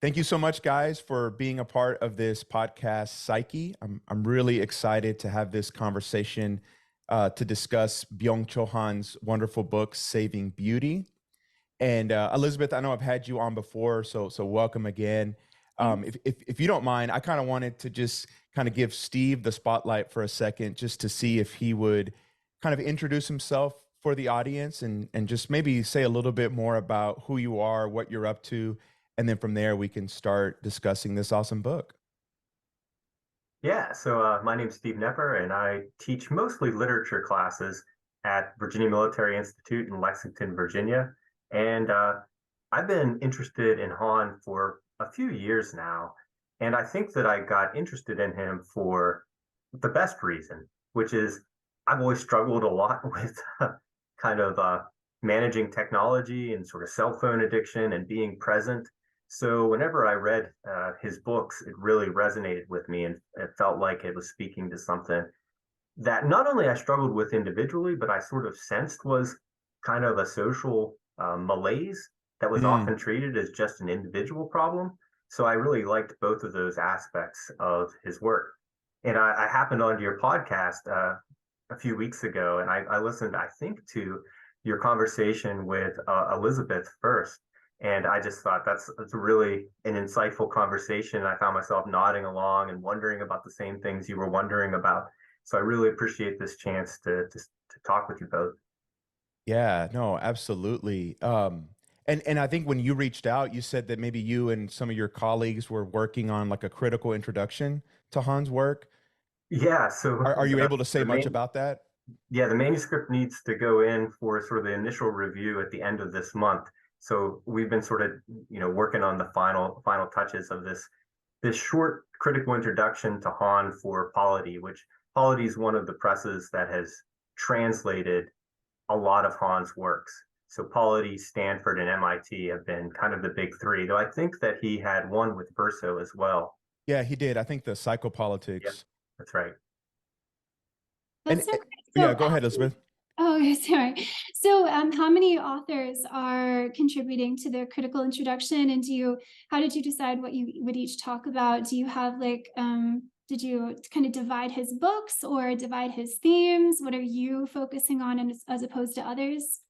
Thank you so much, guys, for being a part of this podcast, Psyche. I'm really excited to have this conversation to discuss Byung-Chul Han's wonderful book, Saving Beauty. And Elizabeth, I know I've had you on before, so welcome again. Thanks. If you don't mind, I kind of wanted to just kind of give Steve the spotlight for a second, just to see if he would kind of introduce himself for the audience and just maybe say a little bit more about who you are, what you're up to, and then from there we can start discussing this awesome book. Yeah, so my name's Steve Knepper, and I teach mostly literature classes at Virginia Military Institute in Lexington, Virginia. And I've been interested in Han for a few years now. And I think that I got interested in him for the best reason, which is I've always struggled a lot with kind of managing technology and sort of cell phone addiction and being present. So whenever I read his books, it really resonated with me, and it felt like it was speaking to something that not only I struggled with individually, but I sort of sensed was kind of a social malaise that was Mm, often treated as just an individual problem. So I really liked both of those aspects of his work. And I happened onto your podcast a few weeks ago, and I listened, I think, to your conversation with Elizabeth first. And I just thought that's really an insightful conversation. I found myself nodding along and wondering about the same things you were wondering about. So I really appreciate this chance to talk with you both. yeah, no, absolutely. And I think when you reached out, you said that maybe you and some of your colleagues were working on like a critical introduction to Han's work. Yeah, so Are you able to say the much main about that? yeah, the manuscript needs to go in for sort of the initial review at the end of this month. So we've been sort of, working on the final touches of this short critical introduction to Han for Polity, which Polity is one of the presses that has translated a lot of Han's works. So Polity, Stanford, and MIT have been kind of the big three, though I think that he had one with Verso as well. Yeah, he did. I think the Yeah, psychopolitics. that's right. And That's so great. yeah, go ahead, Elizabeth. Oh, sorry. So, how many authors are contributing to the critical introduction? And how did you decide what you would each talk about? Do you have did you kind of divide his books or divide his themes? What are you focusing on as opposed to others?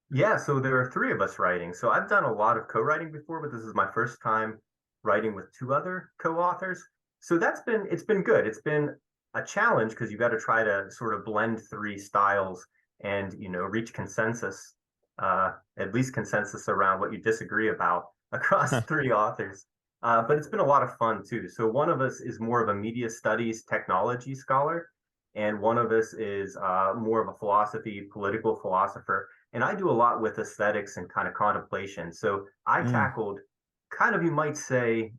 Yeah, so there are three of us writing. So I've done a lot of co-writing before, but this is my first time writing with two other co-authors. So it's been good. It's been a challenge because you got to try to sort of blend three styles and reach consensus, at least consensus around what you disagree about across three authors. But it's been a lot of fun too. So one of us is more of a media studies technology scholar, and one of us is more of a philosophy, political philosopher. And I do a lot with aesthetics and kind of contemplation. So I Mm, tackled kind of, you might say,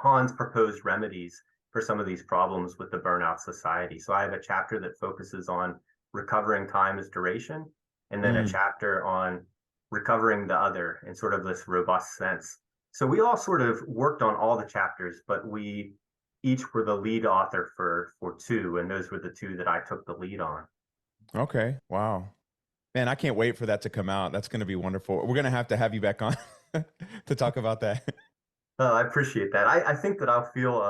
Han's proposed remedies for some of these problems with the burnout society. So I have a chapter that focuses on recovering time as duration, and then a mm. chapter on recovering the other in sort of this robust sense. So we all sort of worked on all the chapters, but we each were the lead author for two, and those were the two that I took the lead on. Okay. Wow. Man, I can't wait for that to come out. That's going to be wonderful. We're going to have you back on to talk about that. I appreciate that. I think that I'll feel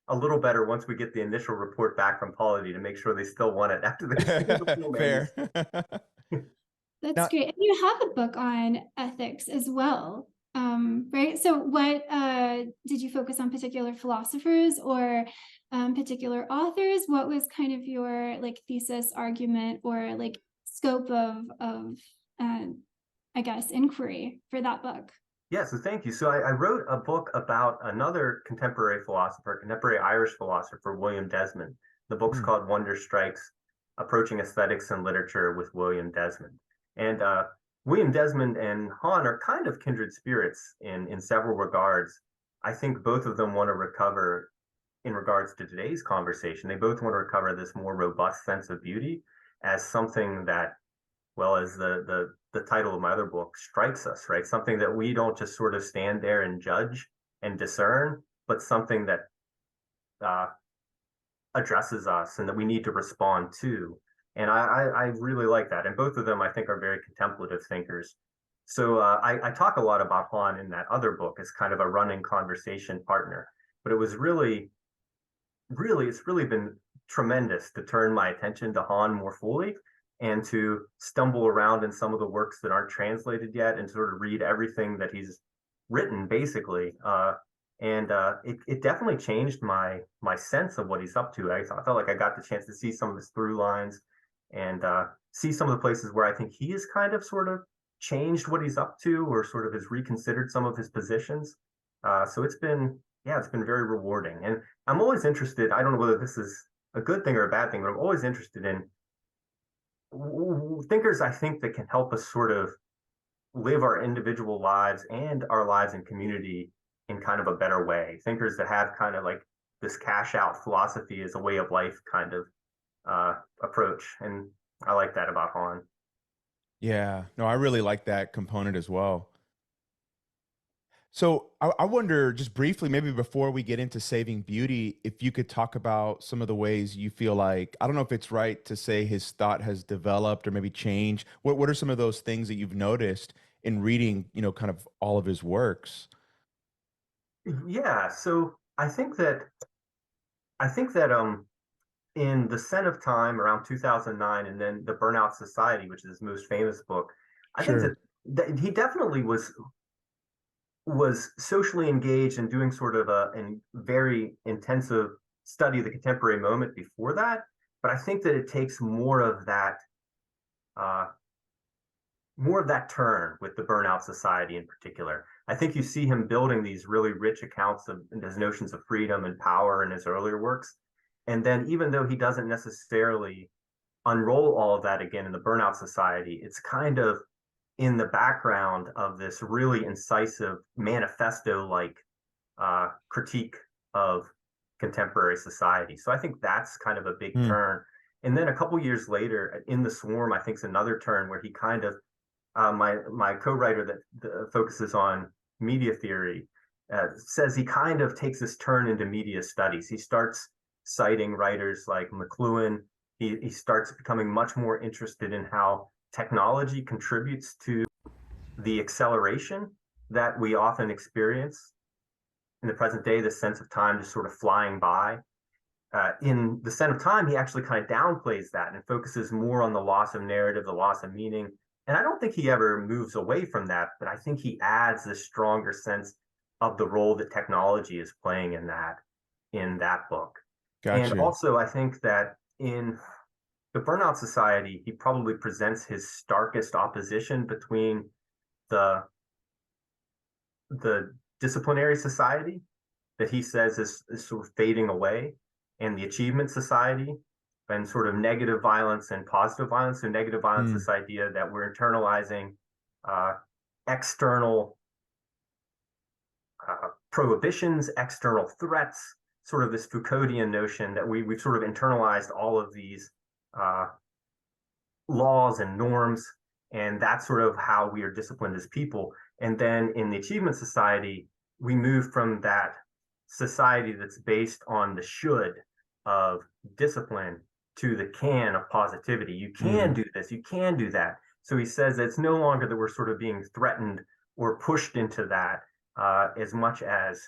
a little better once we get the initial report back from Polity to make sure they still want it after they've seen the full Fair. manuscript. That's Now, great. And you have a book on ethics as well, right? So what did you focus on particular philosophers or particular authors? What was kind of your thesis argument or scope of uh, I guess inquiry for that book? Yeah, so thank you. So I wrote a book about another contemporary Irish philosopher, William Desmond. The book's mm, called Wonder Strikes, Approaching Aesthetics and Literature with William Desmond. And William Desmond and Han are kind of kindred spirits in several regards. I think both of them want to recover in regards to today's conversation. They both want to recover this more robust sense of beauty as something that, well, as the title of my other book, strikes us, right? Something that we don't just sort of stand there and judge and discern, but something that uh, addresses us and that we need to respond to. And I really like that. And both of them, I think, are very contemplative thinkers. So I talk a lot about Han in that other book as kind of a running conversation partner, but it was it's really been tremendous to turn my attention to Han more fully and to stumble around in some of the works that aren't translated yet and sort of read everything that he's written, basically. It definitely changed my sense of what he's up to. I felt like I got the chance to see some of his through lines and see some of the places where I think he has kind of sort of changed what he's up to or sort of has reconsidered some of his positions. So it's been very rewarding. And I'm always interested. I don't know whether this is a good thing or a bad thing, but I'm always interested in thinkers, I think, that can help us sort of live our individual lives and our lives in community in kind of a better way. Thinkers that have kind of like this cash out philosophy as a way of life kind of approach. And I like that about Han. Yeah, no, I really like that component as well. So I wonder, just briefly, maybe before we get into Saving Beauty, if you could talk about some of the ways you feel like, I don't know if it's right to say his thought has developed or maybe changed. What are some of those things that you've noticed in reading, kind of all of his works? Yeah, so I think that in The Scent of Time around 2009 and then The Burnout Society, which is his most famous book, I think Sure. that he definitely was socially engaged and doing sort of a very intensive study of the contemporary moment before that. But I think that it takes uh, more of that turn with the Burnout Society in particular. I think you see him building these really rich accounts of his notions of freedom and power in his earlier works. And then even though he doesn't necessarily unroll all of that again in the Burnout Society, it's kind of in the background of this really incisive manifesto like critique of contemporary society. So I think that's kind of a big Hmm. turn. And then a couple years later, in The Swarm, I think is another turn where he kind of my co-writer that focuses on media theory says he kind of takes this turn into media studies. He starts citing writers like McLuhan. He starts becoming much more interested in how technology contributes to the acceleration that we often experience in the present day, this sense of time just sort of flying by. In The Scent of Time, he actually kind of downplays that and focuses more on the loss of narrative, the loss of meaning. And I don't think he ever moves away from that, but I think he adds this stronger sense of the role that technology is playing in that book. And Gotcha. also, I think that in the Burnout Society, he probably presents his starkest opposition between the the disciplinary society that he says is sort of fading away and the achievement society and sort of negative violence and positive violence. So negative violence, Hmm. this idea that we're internalizing uh, external prohibitions, external threats, sort of this Foucauldian notion that we've sort of internalized all of these uh, laws and norms, and that's sort of how we are disciplined as people. And then in the achievement society, we move from that society that's based on the should of discipline to the can of positivity. You can Hmm. do this, you can do that. So he says that it's no longer that we're sort of being threatened or pushed into that as much as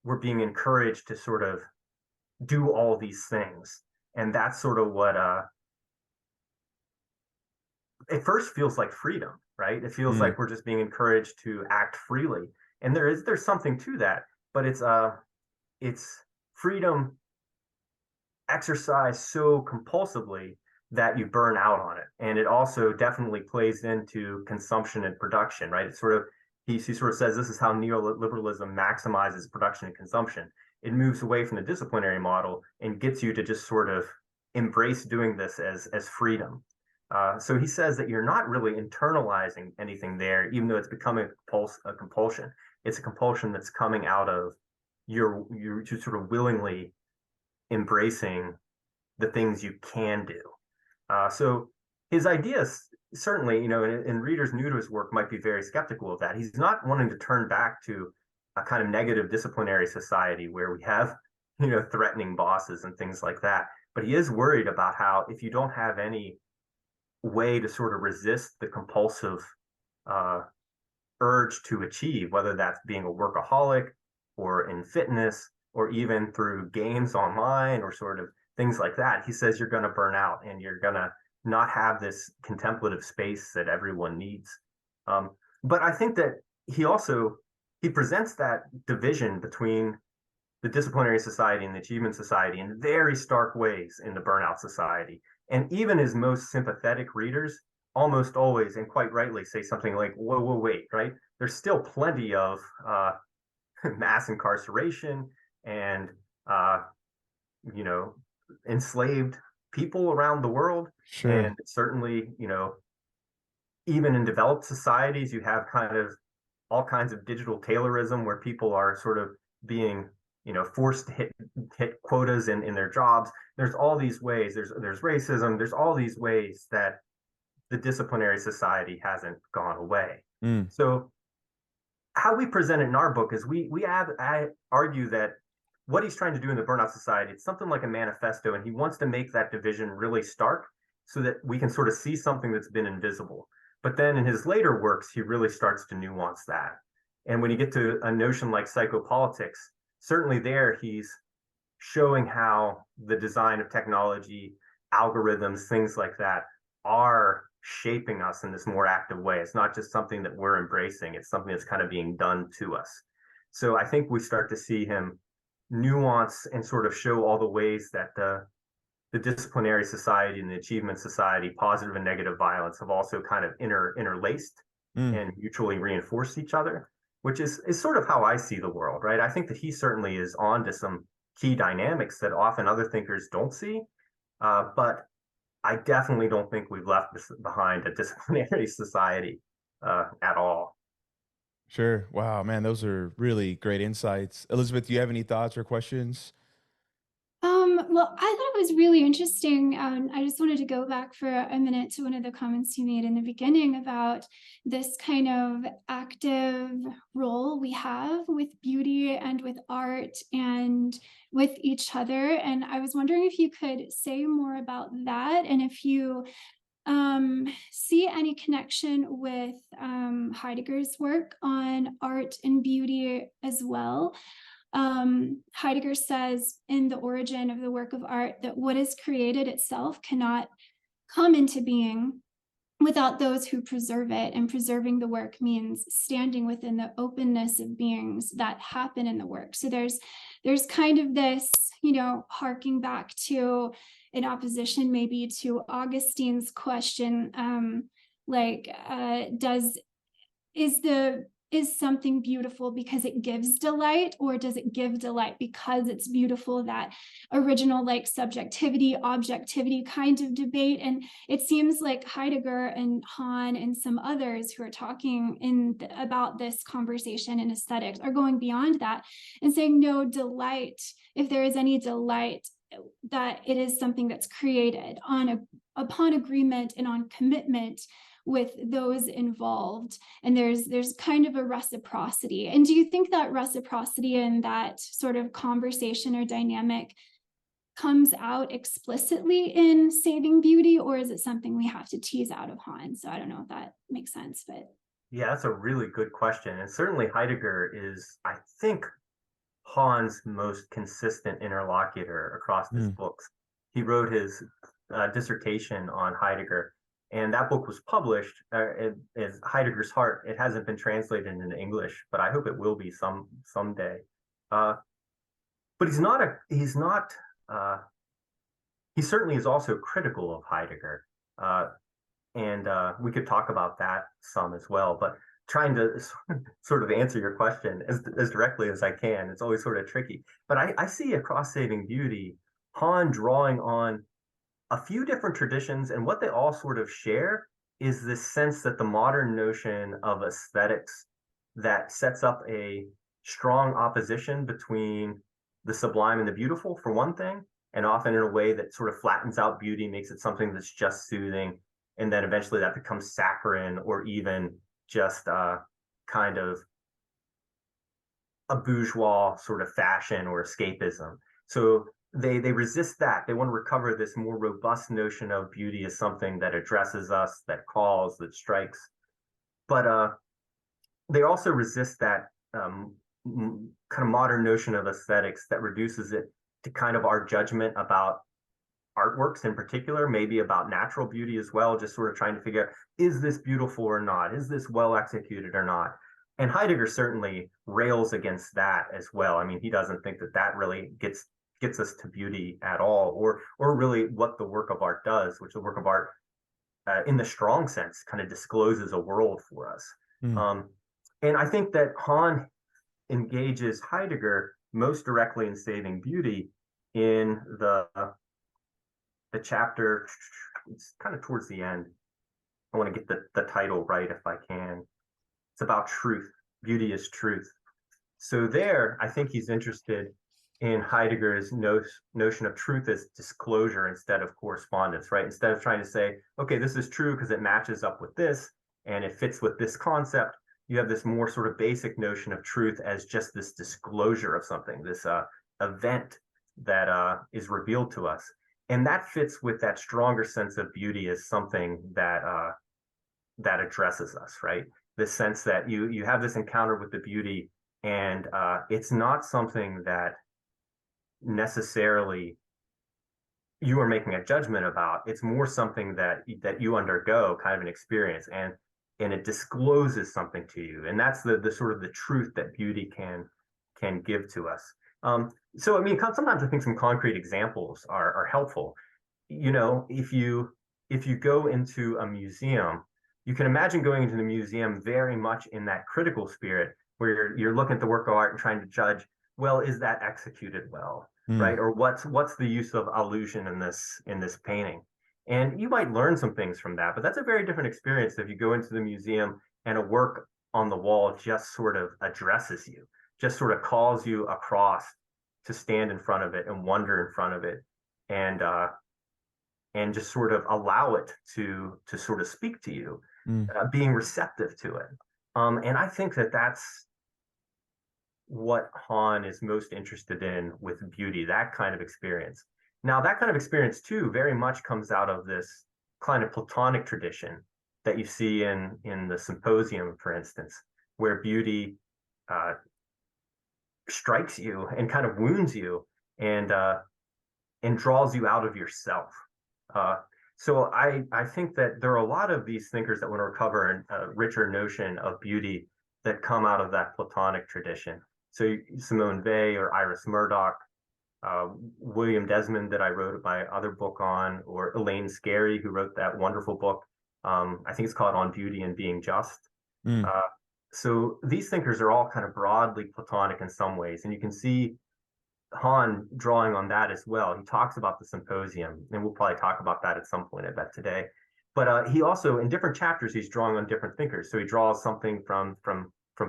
we're being encouraged to sort of do all these things. And that's sort of what at first feels like freedom, right? It feels Hmm. like we're just being encouraged to act freely. And there's something to that, but it's freedom exercised so compulsively that you burn out on it. And it also definitely plays into consumption and production, right? It's sort of he sort of says this is how neoliberalism maximizes production and consumption. It moves away from the disciplinary model and gets you to just sort of embrace doing this as freedom. So he says that you're not really internalizing anything there, even though it's becoming a compulsion. It's a compulsion that's coming out of you're just sort of willingly embracing the things you can do. So his ideas certainly, and readers new to his work might be very skeptical of that. He's not wanting to turn back to a kind of negative disciplinary society where we have, threatening bosses and things like that. But he is worried about how if you don't have any way to sort of resist the compulsive uh, urge to achieve, whether that's being a workaholic or in fitness or even through games online or sort of things like that. He says you're going to burn out and you're going to not have this contemplative space that everyone needs. But I think that he presents that division between the disciplinary society and the achievement society in very stark ways in the burnout society. And even his most sympathetic readers almost always, and quite rightly, say something like, whoa, whoa, wait, right? There's still plenty of mass incarceration and, you know, enslaved people around the world. Sure. And certainly, you know, even in developed societies, you have kind of all kinds of digital Taylorism where people are sort of being, you know, forced to hit quotas in their jobs. There's all these ways. There's racism. There's all these ways that the disciplinary society hasn't gone away. So how we present it in our book is I argue that what he's trying to do in the burnout society, it's something like a manifesto, and he wants to make that division really stark so that we can sort of see something that's been invisible. But then in his later works, he really starts to nuance that. And when you get to a notion like psychopolitics, certainly there he's showing how the design of technology, algorithms, things like that are shaping us in this more active way. It's not just something that we're embracing, it's something that's kind of being done to us. So I think we start to see him nuance and sort of show all the ways that the disciplinary society and the achievement society, positive and negative violence, have also kind of interlaced and mutually reinforced each other, which is sort of how I see the world, right? I think that he certainly is on to some key dynamics that often other thinkers don't see, but I definitely don't think we've left behind a disciplinary society at all. Sure. Wow, man, those are really great insights. Elizabeth, do you have any thoughts or questions? Well, I thought it was really interesting. I just wanted to go back for a minute to one of the comments you made in the beginning about this kind of active role we have with beauty and with art and with each other. And I was wondering if you could say more about that, and if you see any connection with Heidegger's work on art and beauty as well. Heidegger says in The Origin of the Work of Art that what is created itself cannot come into being without those who preserve it, and preserving the work means standing within the openness of beings that happen in the work. So there's kind of this, you know, harking back to, in opposition maybe to Augustine's question, is something beautiful because it gives delight, or does it give delight because it's beautiful? That original like subjectivity, objectivity kind of debate. And it seems like Heidegger and Han and some others who are talking about this conversation in aesthetics are going beyond that and saying, no, delight, if there is any delight, that it is something that's created upon agreement and on commitment with those involved. And there's kind of a reciprocity. And do you think that reciprocity and that sort of conversation or dynamic comes out explicitly in Saving Beauty, or is it something we have to tease out of Han? So I don't know if that makes sense, but. Yeah, that's a really good question. And certainly Heidegger is, I think, Han's most consistent interlocutor across his books. He wrote his dissertation on Heidegger, and that book was published as Heidegger's Heart. It hasn't been translated into English, but I hope it will be someday. But he certainly is also critical of Heidegger. And we could talk about that some as well, but trying to sort of answer your question as directly as I can, it's always sort of tricky. But I see across Saving Beauty, Han drawing on a few different traditions, and what they all sort of share is this sense that the modern notion of aesthetics that sets up a strong opposition between the sublime and the beautiful, for one thing, and often in a way that sort of flattens out beauty, makes it something that's just soothing, and then eventually that becomes saccharine or even just kind of a bourgeois sort of fashion or escapism. So they resist that. They want to recover this more robust notion of beauty as something that addresses us, that calls, that strikes. But they also resist that kind of modern notion of aesthetics that reduces it to kind of our judgment about artworks in particular, maybe about natural beauty as well, just sort of trying to figure out, is this beautiful or not? Is this well executed or not? And Heidegger certainly rails against that as well. I mean, he doesn't think that that really gets us to beauty at all, or really what the work of art does, which the work of art, in the strong sense, kind of discloses a world for us. Mm. And I think that Han engages Heidegger most directly in saving beauty in the chapter. It's kind of towards the end. I want to get the title right if I can. It's about truth. Beauty is truth. So there, I think he's interested in Heidegger's notion of truth as disclosure instead of correspondence, right? Instead of trying to say, okay, this is true because it matches up with this and it fits with this concept, you have this more sort of basic notion of truth as just this disclosure of something, this event that is revealed to us. And that fits with that stronger sense of beauty as something that addresses us, right? The sense that you have this encounter with the beauty, and it's not something that necessarily you are making a judgment about. It's more something that you undergo, kind of an experience, and it discloses something to you, and that's the sort of the truth that beauty can give to us. So I mean, sometimes I think some concrete examples are helpful. You know, if you go into a museum, you can imagine going into the museum very much in that critical spirit where you're looking at the work of art and trying to judge, well, is that executed well, right? Or what's the use of allusion in this painting? And you might learn some things from that, but that's a very different experience if you go into the museum and a work on the wall just sort of addresses you, just sort of calls you across to stand in front of it and wonder in front of it, and just sort of allow it to sort of speak to you, being receptive to it. And I think that that's what Han is most interested in with beauty, that kind of experience. Now, that kind of experience, too, very much comes out of this kind of Platonic tradition that you see in the Symposium, for instance, where beauty strikes you and kind of wounds you and draws you out of yourself. So I think that there are a lot of these thinkers that want to recover a richer notion of beauty that come out of that Platonic tradition. So Simone Weil or Iris Murdoch, William Desmond that I wrote my other book on, or Elaine Scarry, who wrote that wonderful book. I think it's called On Beauty and Being Just. So these thinkers are all kind of broadly Platonic in some ways, and you can see Han drawing on that as well. He talks about the Symposium, and we'll probably talk about that at some point, I bet, today. But he also, in different chapters, he's drawing on different thinkers. So he draws something from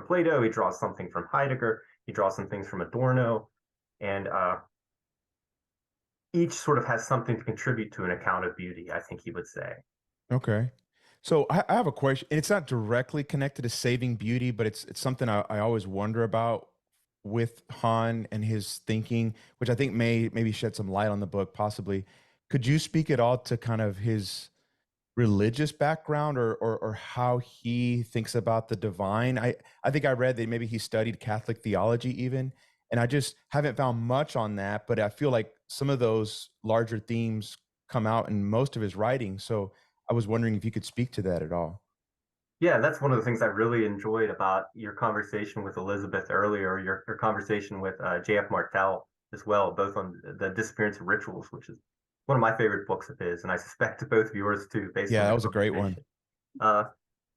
Plato, he draws something from Heidegger, he draws some things from Adorno, and each sort of has something to contribute to an account of beauty, I think he would say. Okay. So I have a question, and it's not directly connected to saving beauty, but it's something I always wonder about with Han and his thinking, which I think maybe shed some light on the book, possibly. Could you speak at all to kind of his religious background or how he thinks about the divine? I think I read that maybe he studied Catholic theology even, and I just haven't found much on that, but I feel like some of those larger themes come out in most of his writing. So I was wondering if you could speak to that at all. Yeah, that's one of the things I really enjoyed about your conversation with Elisabeth earlier, your conversation with J.F. Martel as well, both on the Disappearance of Rituals, which is one of my favorite books of his, and I suspect both of yours too, based Yeah, on that the was a great one.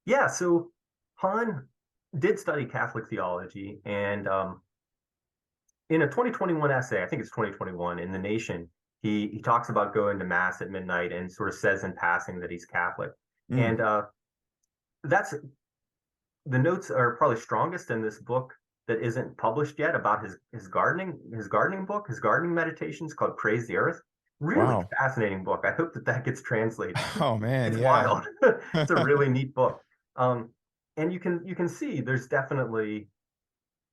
Yeah, so Han did study Catholic theology, and in a 2021 essay, I think it's 2021, in The Nation, he talks about going to Mass at midnight and sort of says in passing that he's Catholic. And that's the notes are probably strongest in this book that isn't published yet about his gardening book, his gardening meditations called Praise the Earth. Really Wow. fascinating book. I hope that gets translated. Oh man, It's yeah. wild. It's a really neat book. And you can see there's definitely,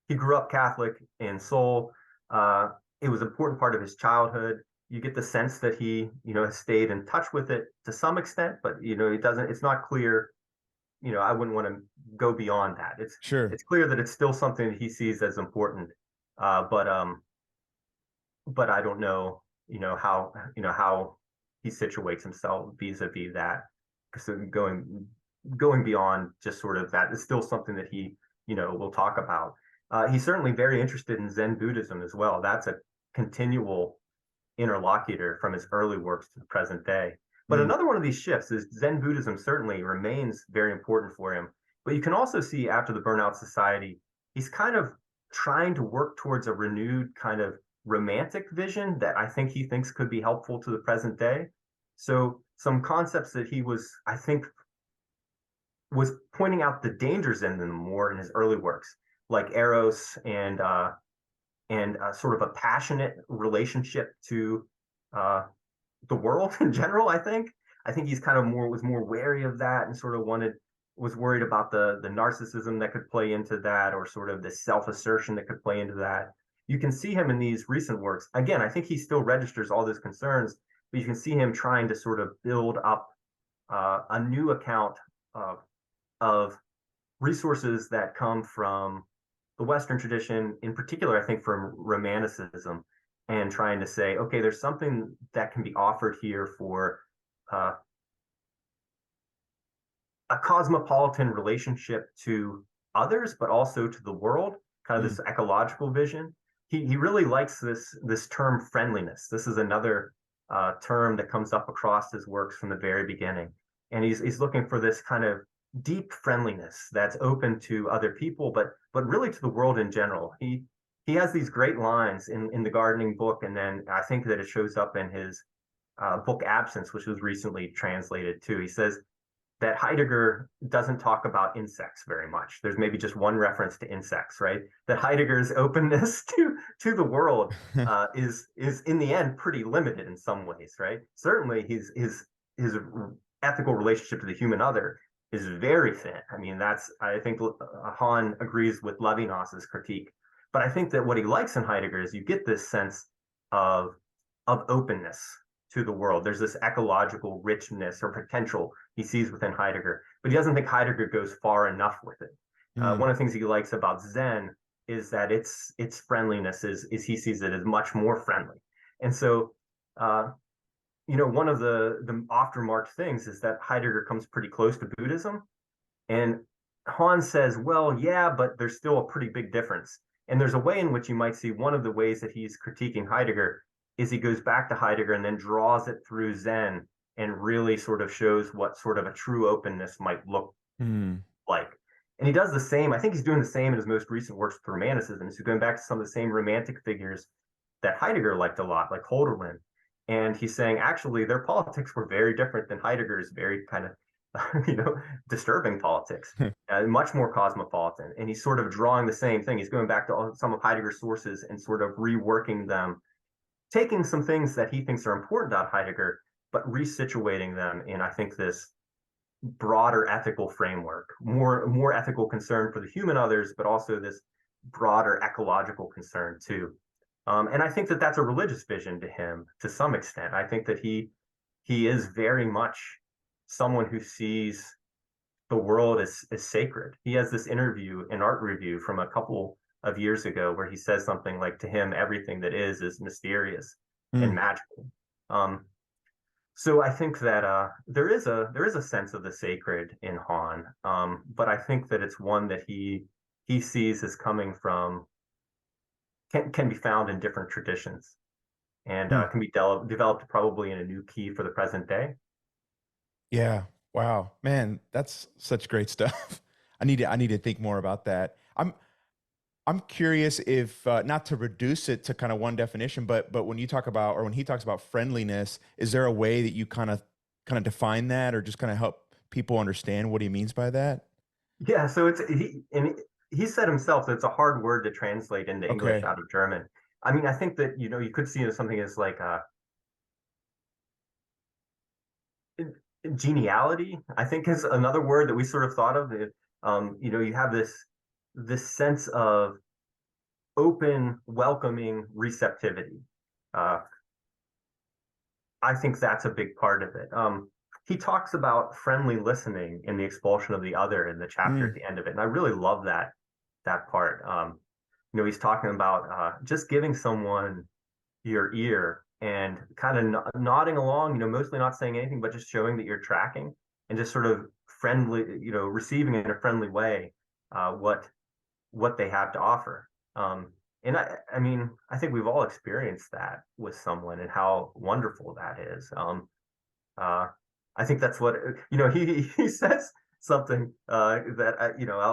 he grew up Catholic in Seoul. It was an important part of his childhood. You get the sense that he, has stayed in touch with it to some extent, but it doesn't. It's not clear I wouldn't want to go beyond that. Sure. It's clear that it's still something that he sees as important, but I don't know, how he situates himself vis-a-vis that. So going beyond just sort of that is still something that he, will talk about. He's certainly very interested in Zen Buddhism as well. That's a continual interlocutor from his early works to the present day. But Mm. another one of these shifts is Zen Buddhism certainly remains very important for him. But you can also see after the Burnout Society, he's kind of trying to work towards a renewed kind of romantic vision that I think he thinks could be helpful to the present day. So some concepts that he was, I think, was pointing out the dangers in them more in his early works, like Eros and sort of a passionate relationship to uh, the world in general. I think he's kind of was more wary of that and sort of was worried about the narcissism that could play into that, or sort of the self-assertion that could play into that. You can see him in these recent works. Again, I think he still registers all those concerns, but you can see him trying to sort of build up a new account of resources that come from the Western tradition, in particular, I think from Romanticism, and trying to say, okay, there's something that can be offered here for uh, a cosmopolitan relationship to others, but also to the world, kind of Mm. this ecological vision. He really likes this term friendliness. This is another term that comes up across his works from the very beginning, and he's looking for this kind of deep friendliness that's open to other people, but really to the world in general. He has these great lines in the gardening book, and then I think that it shows up in his book Absence, which was recently translated too. He says that Heidegger doesn't talk about insects very much. There's maybe just one reference to insects, right? That Heidegger's openness to the world is in the end pretty limited in some ways, right? Certainly, his ethical relationship to the human other is very thin. I mean, I think Han agrees with Levinas's critique, but I think that what he likes in Heidegger is you get this sense of openness to the world. There's this ecological richness or potential he sees within Heidegger, but he doesn't think Heidegger goes far enough with it. Mm. One of the things he likes about Zen is that its friendliness is he sees it as much more friendly. And so, one of the oft remarked things is that Heidegger comes pretty close to Buddhism, and Han says, well, yeah, but there's still a pretty big difference. And there's a way in which you might see one of the ways that he's critiquing Heidegger is he goes back to Heidegger and then draws it through Zen and really sort of shows what sort of a true openness might look Mm. like. And he does the same. I think he's doing the same in his most recent works with Romanticism. He's going back to some of the same romantic figures that Heidegger liked a lot, like Holderlin. And he's saying, actually, their politics were very different than Heidegger's very kind of, disturbing politics, much more cosmopolitan. And he's sort of drawing the same thing. He's going back to some of Heidegger's sources and sort of reworking them, taking some things that he thinks are important about Heidegger, but resituating them in, I think, this broader ethical framework, more ethical concern for the human others, but also this broader ecological concern too. And I think that that's a religious vision to him to some extent. I think that he is very much someone who sees the world as sacred. He has this interview in Art Review from a couple of years ago where he says something like, to him, everything that is mysterious and Mm. magical. So I think that there is a sense of the sacred in Han, but I think that it's one that he sees as coming from can be found in different traditions, and Mm. can be developed probably in a new key for the present day. Yeah. Wow, man, that's such great stuff. I need to think more about that. I'm curious if not to reduce it to kind of one definition, but when you talk about, or when he talks about friendliness, is there a way that you kind of define that, or just kind of help people understand what he means by that? Yeah, so he said himself that it's a hard word to translate into English Okay. out of German. I mean, I think that you could see it as something as like geniality, I think, is another word that we sort of thought of. You have this sense of open, welcoming receptivity. Uh, I think that's a big part of it. he talks about friendly listening in the expulsion of the other in the chapter at Mm, the end of it, and I really love that part. He's talking about just giving someone your ear and kind of nodding along, mostly not saying anything, but just showing that you're tracking and just sort of friendly, receiving in a friendly way what they have to offer. And I mean, I think we've all experienced that with someone and how wonderful that is. Uh, I think that's what he says something that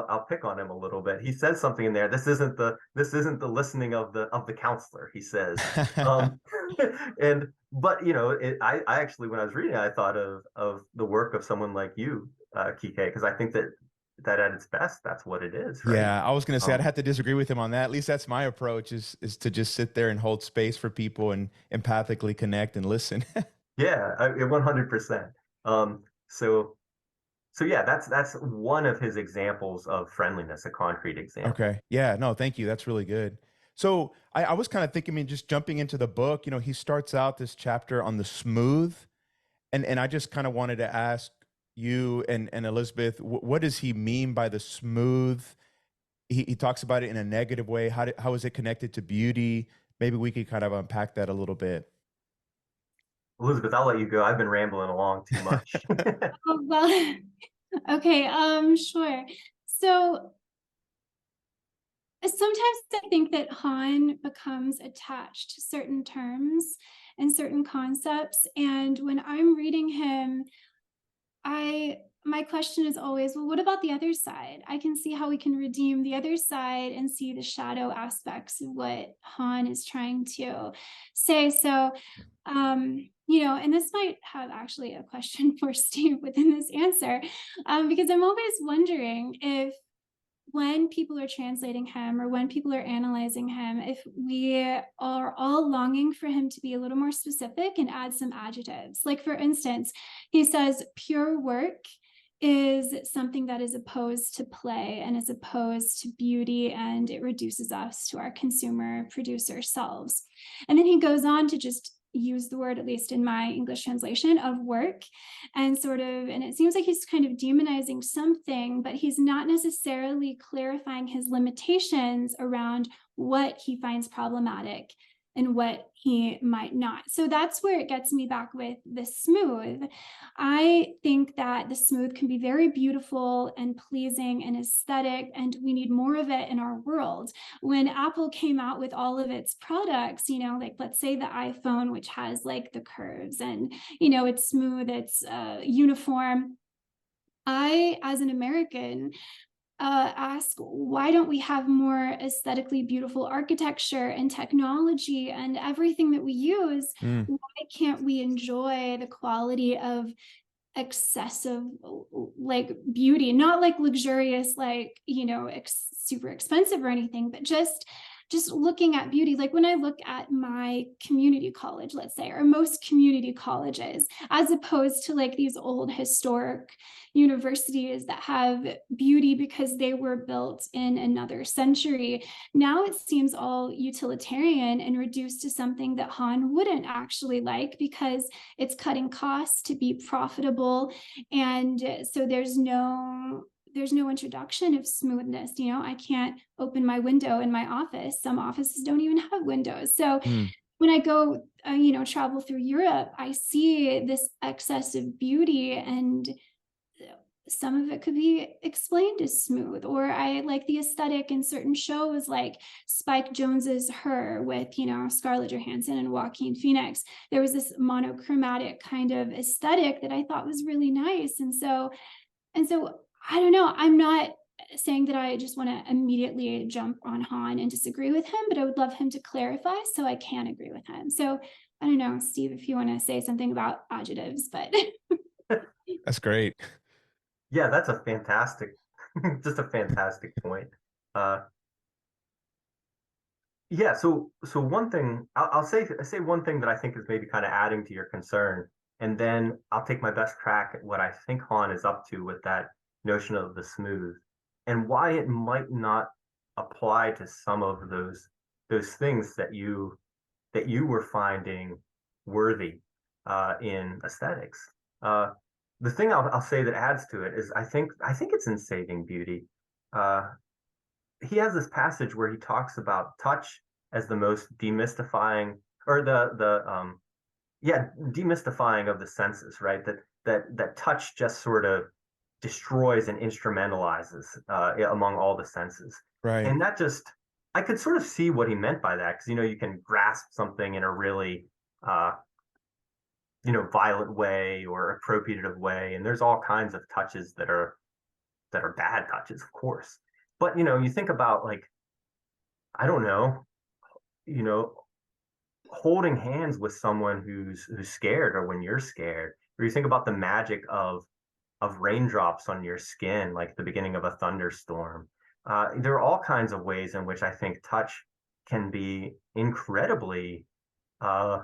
I'll pick on him a little bit. He says something in there. This isn't the listening of the counselor. He says, um, and but I actually when I was reading it, I thought of the work of someone like you, Kike, because I think that at its best, that's what it is, right? yeah, I was gonna say I'd Um, have to disagree with him on that. At least that's my approach is to just sit there and hold space for people and empathically connect and listen. yeah, 100%. So yeah, that's one of his examples of friendliness, a concrete example. Okay. Yeah, no, thank you. That's really good. So I was kind of thinking, I mean, just jumping into the book, he starts out this chapter on the smooth. And I just kind of wanted to ask you and Elizabeth, what does he mean by the smooth? He talks about it in a negative way. How is it connected to beauty? Maybe we could kind of unpack that a little bit. Elizabeth, I'll let you go. I've been rambling along too much. Oh, well, okay, sure. So sometimes I think that Han becomes attached to certain terms and certain concepts. And when I'm reading him, my question is always, well, what about the other side? I can see how we can redeem the other side and see the shadow aspects of what Han is trying to say. So, and this might have actually a question for Steve within this answer, because I'm always wondering if when people are translating him or when people are analyzing him, if we are all longing for him to be a little more specific and add some adjectives. Like, for instance, he says pure work is something that is opposed to play and is opposed to beauty, and it reduces us to our consumer producer selves. And then he goes on to just use the word, at least in my English translation, of work, and it seems like he's kind of demonizing something, but he's not necessarily clarifying his limitations around what he finds problematic and what he might not. So that's where it gets me back with the smooth. I think that the smooth can be very beautiful and pleasing and aesthetic, and we need more of it in our world. When Apple came out with all of its products, like let's say the iPhone, which has like the curves and, it's smooth, it's uniform. I, as an American, ask, why don't we have more aesthetically beautiful architecture and technology and everything that we use? Mm, Why can't we enjoy the quality of excessive like beauty, not like luxurious, like, super expensive or anything, but just looking at beauty. Like when I look at my community college, let's say, or most community colleges, as opposed to like these old historic universities that have beauty because they were built in another century. Now it seems all utilitarian and reduced to something that Han wouldn't actually like, because it's cutting costs to be profitable. And so there's no introduction of smoothness. I can't open my window in my office. Some offices don't even have windows. So mm, when I go, travel through Europe, I see this excess of beauty, and some of it could be explained as smooth. Or I like the aesthetic in certain shows like Spike Jonze's Her with, Scarlett Johansson and Joaquin Phoenix. There was this monochromatic kind of aesthetic that I thought was really nice. And so I don't know, I'm not saying that I just want to immediately jump on Han and disagree with him, but I would love him to clarify so I can agree with him. So I don't know, Steve, if you want to say something about adjectives, but that's great. Yeah, that's a fantastic, just a fantastic point. Uh, yeah, so one thing I'll say one thing that I think is maybe kind of adding to your concern, and then I'll take my best crack at what I think Han is up to with that notion of the smooth, and why it might not apply to some of those things that you were finding worthy in aesthetics. Uh, the thing I'll say that adds to it is I think it's in Saving Beauty. Uh, he has this passage where he talks about touch as the most demystifying, or the demystifying of the senses, right? That touch just sort of destroys and instrumentalizes among all the senses. Right. And that just, I could sort of see what he meant by that, because you can grasp something in a really uh, violent way or appropriative way, and there's all kinds of touches that are bad touches, of course. But you think about, like, I don't know, you know, holding hands with someone who's scared, or when you're scared, or you think about the magic of raindrops on your skin, like the beginning of a thunderstorm. There are all kinds of ways in which I think touch can be incredibly uh,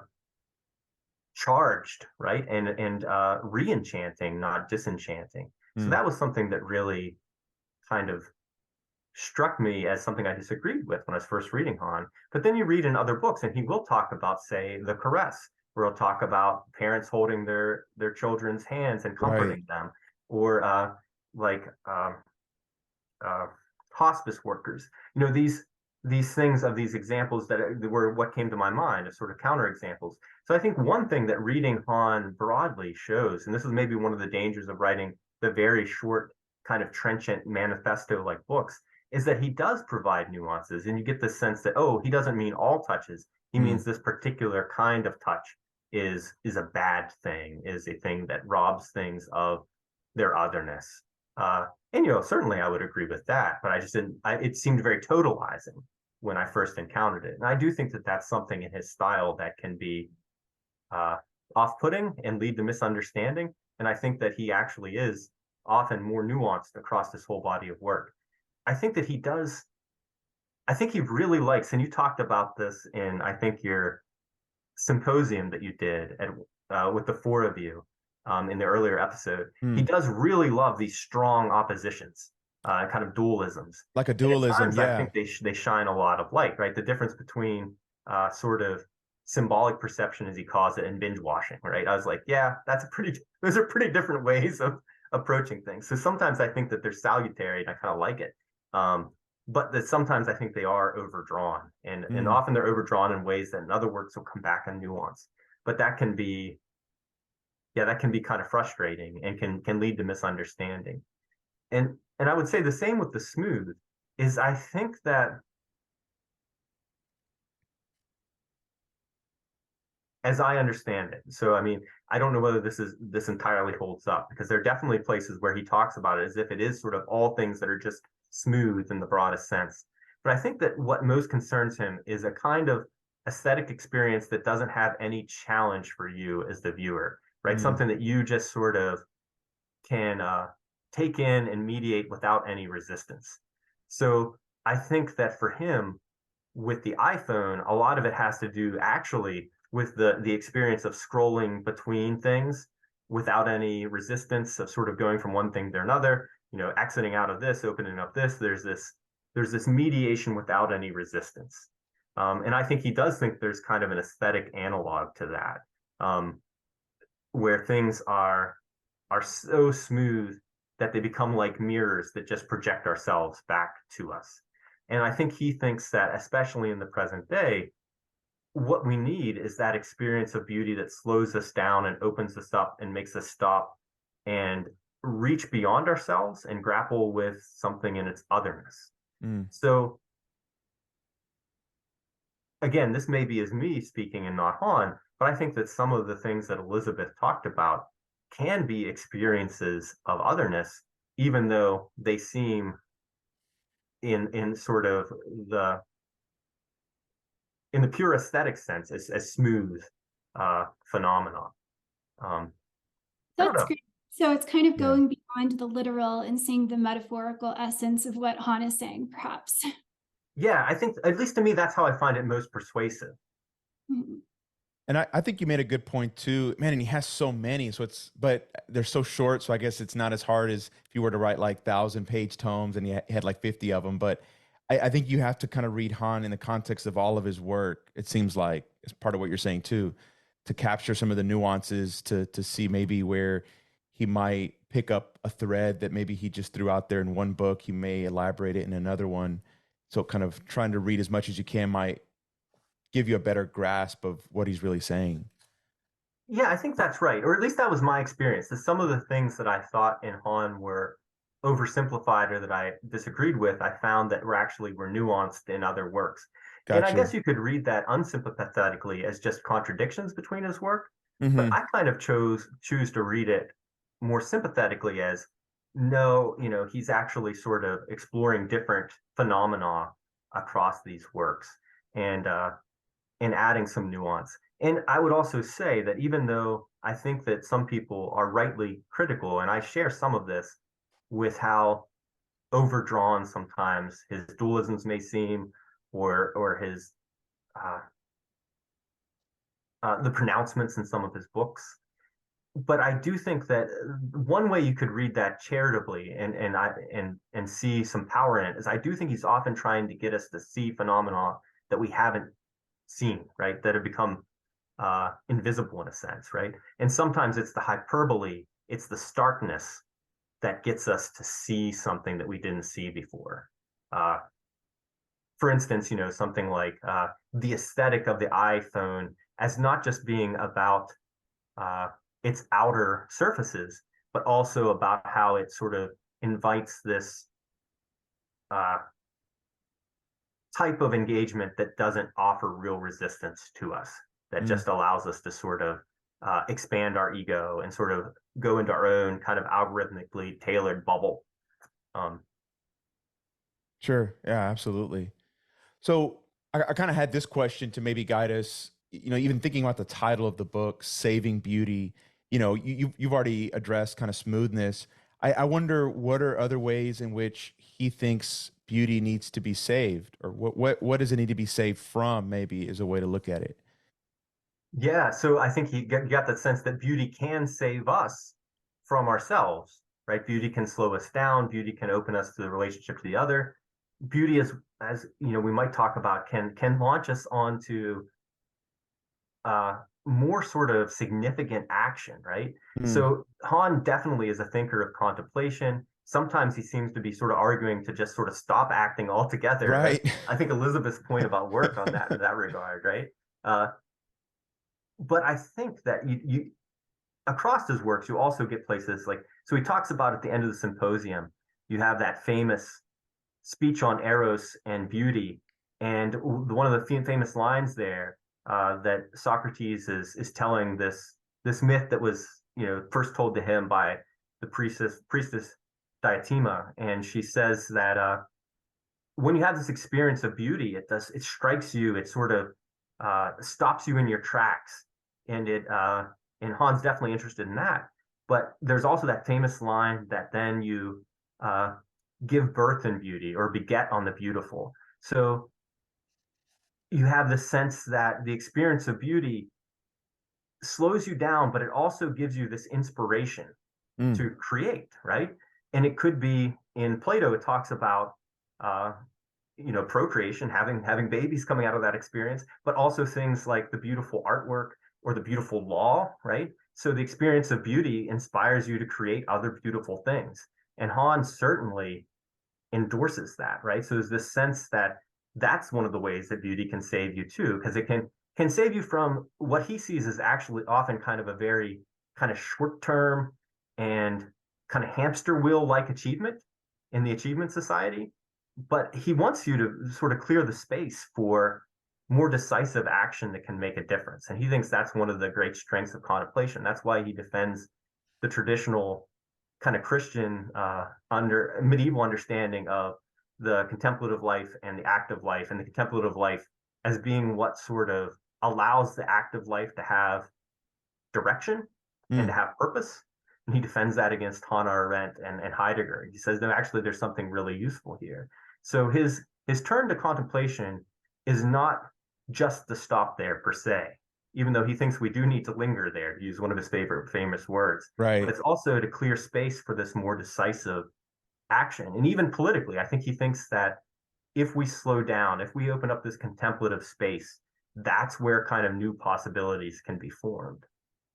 charged, right? And re-enchanting, not disenchanting. So Mm. that was something that really kind of struck me as something I disagreed with when I was first reading Han. But then you read in other books, and he will talk about, say, the caress, where he'll talk about parents holding their children's hands and Right. comforting them, or like uh, hospice workers. These things, of these examples that were what came to my mind as sort of counter examples. So I think one thing that reading Han broadly shows, and this is maybe one of the dangers of writing the very short, kind of trenchant manifesto like books, is that he does provide nuances, and you get the sense that, oh, he doesn't mean all touches. He Mm. means this particular kind of touch is a bad thing, is a thing that robs things of their otherness. And certainly I would agree with that, but I just didn't. It seemed very totalizing when I first encountered it, and I do think that that's something in his style that can be uh, off-putting and lead to misunderstanding. And I think that he actually is often more nuanced across this whole body of work. I think that he does. I think he really likes, and you talked about this in, I think, your symposium that you did with the four of you in the earlier episode. He Mm. does really love these strong oppositions, kind of dualisms. Like a And at dualism. times, I Yeah. think they shine a lot of light, right? The difference between sort of symbolic perception, as he calls it, and binge washing, right? I was like, yeah, those are pretty different ways of approaching things. So sometimes I think that they're salutary, and I kind of like it. But that sometimes I think they are overdrawn, and Mm. often they're overdrawn in ways that in other works will come back in nuance. But that can be kind of frustrating, and can lead to misunderstanding. And I would say the same with the smooth. Is I think that, as I understand it, so I mean, I don't know whether this entirely holds up, because there are definitely places where he talks about it as if it is sort of all things that are just smooth in the broadest sense. But I think that what most concerns him is a kind of aesthetic experience that doesn't have any challenge for you as the viewer, right? Mm. Something that you just sort of can take in and mediate without any resistance. So I think that for him, with the iPhone, a lot of it has to do actually with the experience of scrolling between things without any resistance, of sort of going from one thing to another, exiting out of this, opening up this. There's this mediation without any resistance. And I think he does think there's kind of an aesthetic analog to that, where things are so smooth that they become like mirrors that just project ourselves back to us. And I think he thinks that, especially in the present day, what we need is that experience of beauty that slows us down and opens us up and makes us stop and reach beyond ourselves and grapple with something in its otherness. Mm. So again, this maybe is me speaking and not Han, but I think that some of the things that Elisabeth talked about can be experiences of otherness, even though they seem in sort of the in the pure aesthetic sense as smooth phenomenon. I don't That's know. great. So it's kind of Yeah. going beyond the literal and seeing the metaphorical essence of what Han is saying, perhaps. Yeah, I think, at least to me, that's how I find it most persuasive. Mhm. And I think you made a good point too, man. And he has so many, but they're so short. So I guess it's not as hard as if you were to write like 1,000-page tomes and he had like 50 of them. But I think you have to kind of read Han in the context of all of his work. It seems like it's part of what you're saying too, to capture some of the nuances, to see maybe where he might pick up a thread that maybe he just threw out there in one book. He may elaborate it in another one. So kind of trying to read as much as you can might give you a better grasp of what he's really saying. Yeah, I think that's right. Or at least that was my experience. That some of the things that I thought in Han were oversimplified or that I disagreed with, I found that were nuanced in other works. And I Gotcha. guess you could read that unsympathetically as just contradictions between his work, but Hmm. I kind of choose to read it more sympathetically as no, he's actually sort of exploring different phenomena across these works. And and adding some nuance. And I would also say that even though I think that some people are rightly critical, and I share some of this with how overdrawn sometimes his dualisms may seem, or his uh, the pronouncements in some of his books. But I do think that one way you could read that charitably and see some power in it is I do think he's often trying to get us to see phenomena that we haven't seen, right? That have become invisible in a sense, right? And sometimes it's the hyperbole, it's the starkness that gets us to see something that we didn't see before. Uh, for instance, something like the aesthetic of the iPhone as not just being about uh, its outer surfaces, but also about how it sort of invites this uh, type of engagement that doesn't offer real resistance to us, that Mm, just allows us to sort of expand our ego and sort of go into our own kind of algorithmically tailored bubble. Um, sure. Yeah, absolutely. So I kind of had this question to maybe guide us, even thinking about the title of the book, Saving Beauty, you've already addressed kind of smoothness. I wonder what are other ways in which he thinks beauty needs to be saved, or what does it need to be saved from, maybe is a way to look at it. yeah, so I think got that sense that beauty can save us from ourselves, right? Beauty can slow us down. Beauty can open us to the relationship to the other. Beauty is, as we might talk about, can launch us onto more sort of significant action, right? Mm, So Han definitely is a thinker of contemplation. Sometimes he seems to be sort of arguing to just sort of stop acting altogether, right? right. I think Elizabeth's point about work on that in that regard, right? Uh, but I think that you across his works, you also get places like, so he talks about at the end of the symposium, you have that famous speech on eros and beauty, and one of the famous lines there that Socrates is telling this myth that was first told to him by the priestess Diotima, and she says that when you have this experience of beauty, it strikes you, it sort of stops you in your tracks, and it and Han's definitely interested in that. But there's also that famous line that then you uh, give birth in beauty or beget on the beautiful. So you have the sense that the experience of beauty slows you down, but it also gives you this inspiration Mm, to create, right? And it could be in Plato, it talks about uh, procreation, having babies coming out of that experience, but also things like the beautiful artwork or the beautiful law, right? So the experience of beauty inspires you to create other beautiful things. And Han certainly endorses that, right? So there's this sense that that's one of the ways that beauty can save you too, because it can save you from what he sees as actually often kind of a very kind of short term and kind of hamster wheel like achievement in the achievement society. But he wants you to sort of clear the space for more decisive action that can make a difference. And he thinks that's one of the great strengths of contemplation. That's why he defends the traditional kind of Christian under medieval understanding of the contemplative life and the active life, and the contemplative life as being what sort of allows the active life to have direction and to mm, have purpose. And he defends that against Hannah Arendt and Heidegger. He says, no, actually, there's something really useful here. So his turn to contemplation is not just to stop there per se, even though he thinks we do need to linger there, to use one of his favorite famous words. But right. it's also to clear space for this more decisive action. And even politically, I think he thinks that if we slow down, if we open up this contemplative space, that's where kind of new possibilities can be formed.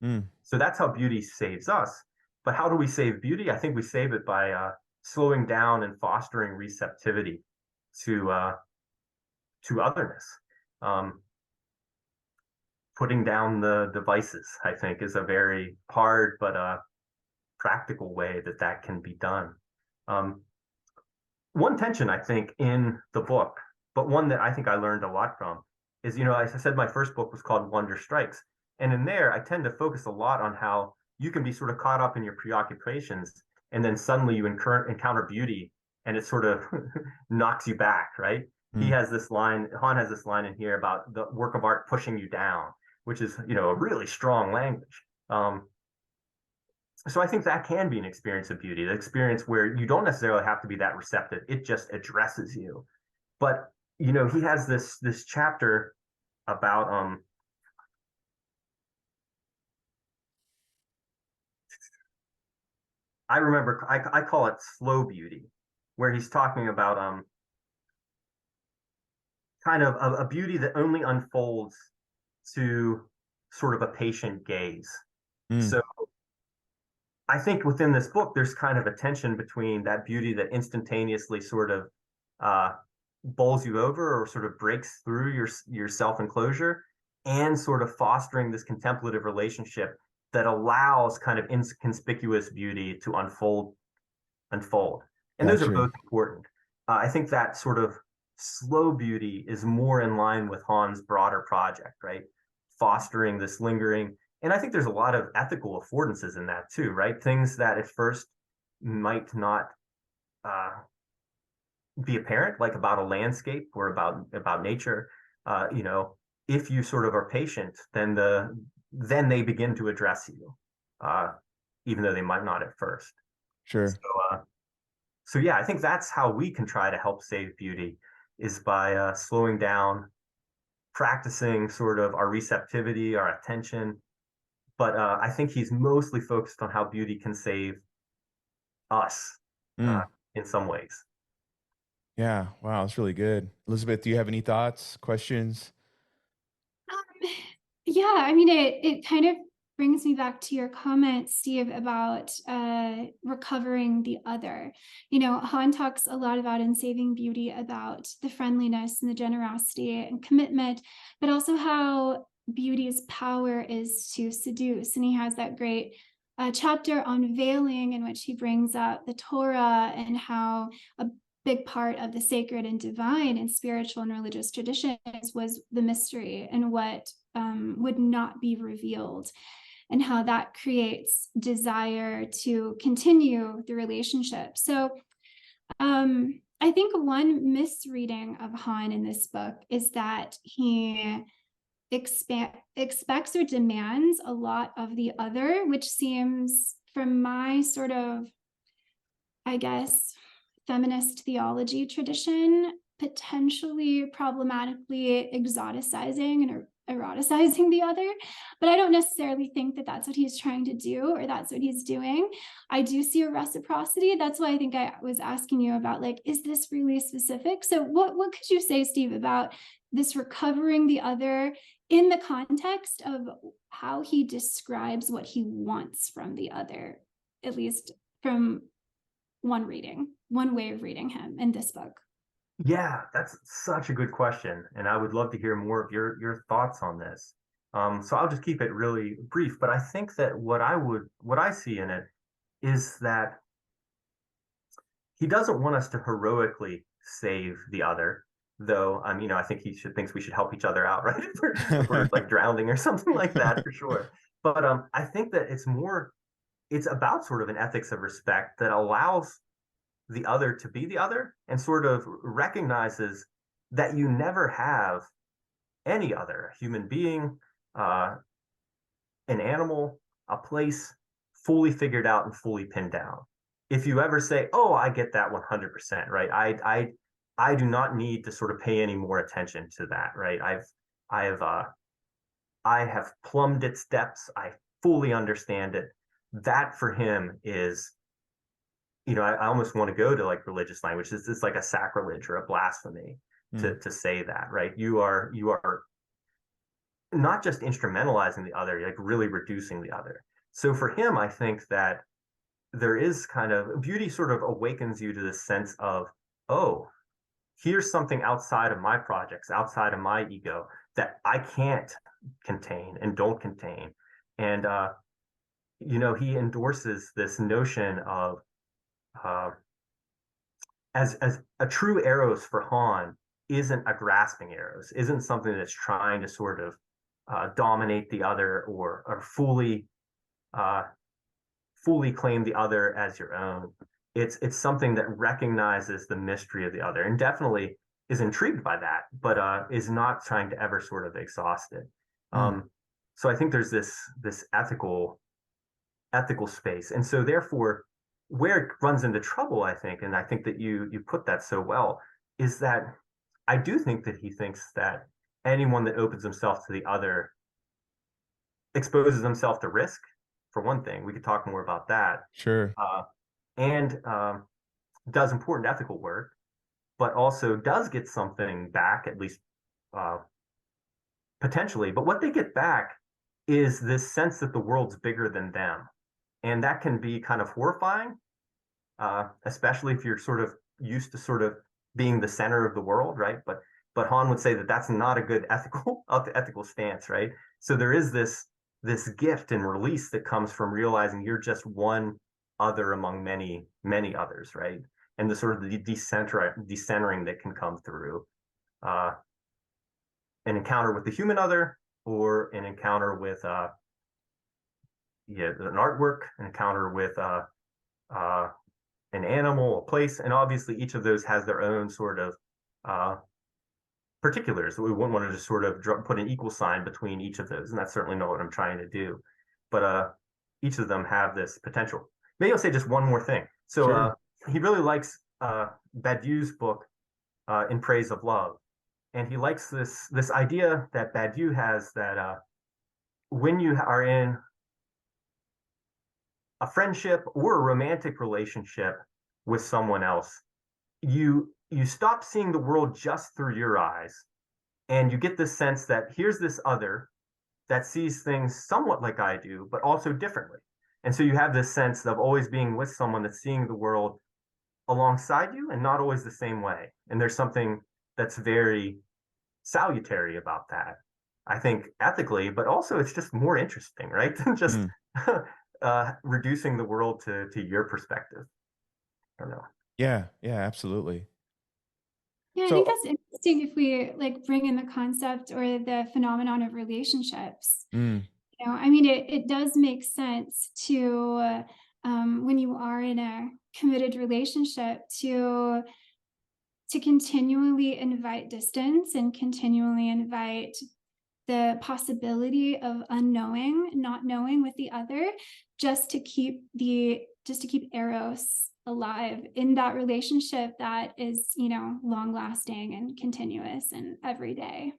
Mm, So that's how beauty saves us. But how do we save beauty? I think we save it by slowing down and fostering receptivity to otherness. Putting down the devices, I think, is a very hard but practical way that can be done. One tension, I think, in the book, but one that I think I learned a lot from, is, as I said, my first book was called Wonder Strikes. And in there, I tend to focus a lot on how you can be sort of caught up in your preoccupations, and then suddenly you encounter beauty, and it sort of knocks you back, right? Han has this line in here about the work of art pushing you down, which is, a really strong language. So I think that can be an experience of beauty, the experience where you don't necessarily have to be that receptive. It just addresses you. But, he has this chapter about, I remember, I call it slow beauty, where he's talking about kind of a beauty that only unfolds to sort of a patient gaze. So I think within this book, there's kind of a tension between that beauty that instantaneously sort of bowls you over or sort of breaks through your self-enclosure, and sort of fostering this contemplative relationship that allows kind of inconspicuous beauty to unfold. And those are both important. I think that sort of slow beauty is more in line with Han's broader project, right? Fostering this lingering. And I think there's a lot of ethical affordances in that too, right? Things that at first might not be apparent, like about a landscape or about nature. If you sort of are patient, then they begin to address you, even though they might not at first. Sure. So yeah, I think that's how we can try to help save beauty, is by slowing down, practicing sort of our receptivity, our attention. But I think he's mostly focused on how beauty can save us in some ways. Yeah. Wow. That's really good. Elisabeth, do you have any thoughts, questions? Yeah, I mean, it kind of brings me back to your comment, Steve, about recovering the other. Han talks a lot about, in Saving Beauty, about the friendliness and the generosity and commitment, but also how beauty's power is to seduce. And he has that great chapter on veiling, in which he brings up the Torah and how a big part of the sacred and divine and spiritual and religious traditions was the mystery and what would not be revealed, and how that creates desire to continue the relationship. So I think one misreading of Han in this book is that he expects or demands a lot of the other, which seems, from my sort of, I guess, feminist theology tradition, potentially problematically exoticizing and eroticizing the other. But I don't necessarily think that that's what he's trying to do, or that's what he's doing. I do see a reciprocity. That's why I think I was asking you about, like, is this really specific? So what could you say, Steve, about this recovering the other in the context of how he describes what he wants from the other, at least from one way of reading him in this book? Yeah, that's such a good question, and I would love to hear more of your thoughts on this. So I'll just keep it really brief, but I think that what I see in it is that he doesn't want us to heroically save the other, though. I think he thinks we should help each other out, right? if we're like drowning or something like that, for sure. But I think that it's about sort of an ethics of respect that allows the other to be the other, and sort of recognizes that you never have any other human being, an animal, a place fully figured out and fully pinned down. If you ever say, "Oh, I get that 100%," right? I do not need to sort of pay any more attention to that, right? I have plumbed its depths. I fully understand it. That for him is, I almost want to go to like religious language. It's like a sacrilege or a blasphemy to say that, right? You are not just instrumentalizing the other, like really reducing the other. So for him, I think that there is kind of beauty sort of awakens you to this sense of, oh, here's something outside of my projects, outside of my ego that I can't contain and don't contain. And, he endorses this notion of, uh, as a true eros for Han isn't a grasping eros, isn't something that's trying to sort of dominate the other or uh, fully claim the other as your own. It's something that recognizes the mystery of the other and definitely is intrigued by that, but is not trying to ever sort of exhaust it. So I think there's this ethical space, and so therefore, where it runs into trouble, I think, and I think that you put that so well, is that I do think that he thinks that anyone that opens himself to the other exposes himself to risk. For one thing, we could talk more about that. Sure. And does important ethical work, but also does get something back, at least potentially. But what they get back is this sense that the world's bigger than them. And that can be kind of horrifying, especially if you're sort of used to sort of being the center of the world, right? But Han would say that that's not a good ethical stance, right? So there is this gift and release that comes from realizing you're just one other among many, many others, right? And the sort of the decentering that can come through an encounter with the human other, or an encounter with an artwork, an encounter with an animal, a place, and obviously each of those has their own sort of particulars. We wouldn't want to just sort of put an equal sign between each of those, and that's certainly not what I'm trying to do. But each of them have this potential. Maybe I'll say just one more thing. So Sure. he really likes Badiou's book, In Praise of Love, and he likes this idea that Badiou has that when you are in a friendship or a romantic relationship with someone else, you stop seeing the world just through your eyes, and you get this sense that here's this other that sees things somewhat like I do, but also differently. And so you have this sense of always being with someone that's seeing the world alongside you and not always the same way. And there's something that's very salutary about that, I think, ethically, but also it's just more interesting, right? Than just reducing the world to your perspective. I don't know. Yeah, absolutely. Yeah, I think that's interesting if we like bring in the concept or the phenomenon of relationships. I mean, it does make sense to when you are in a committed relationship to continually invite distance and continually invite the possibility of not knowing with the other, just to keep eros alive in that relationship that is, long lasting and continuous and everyday.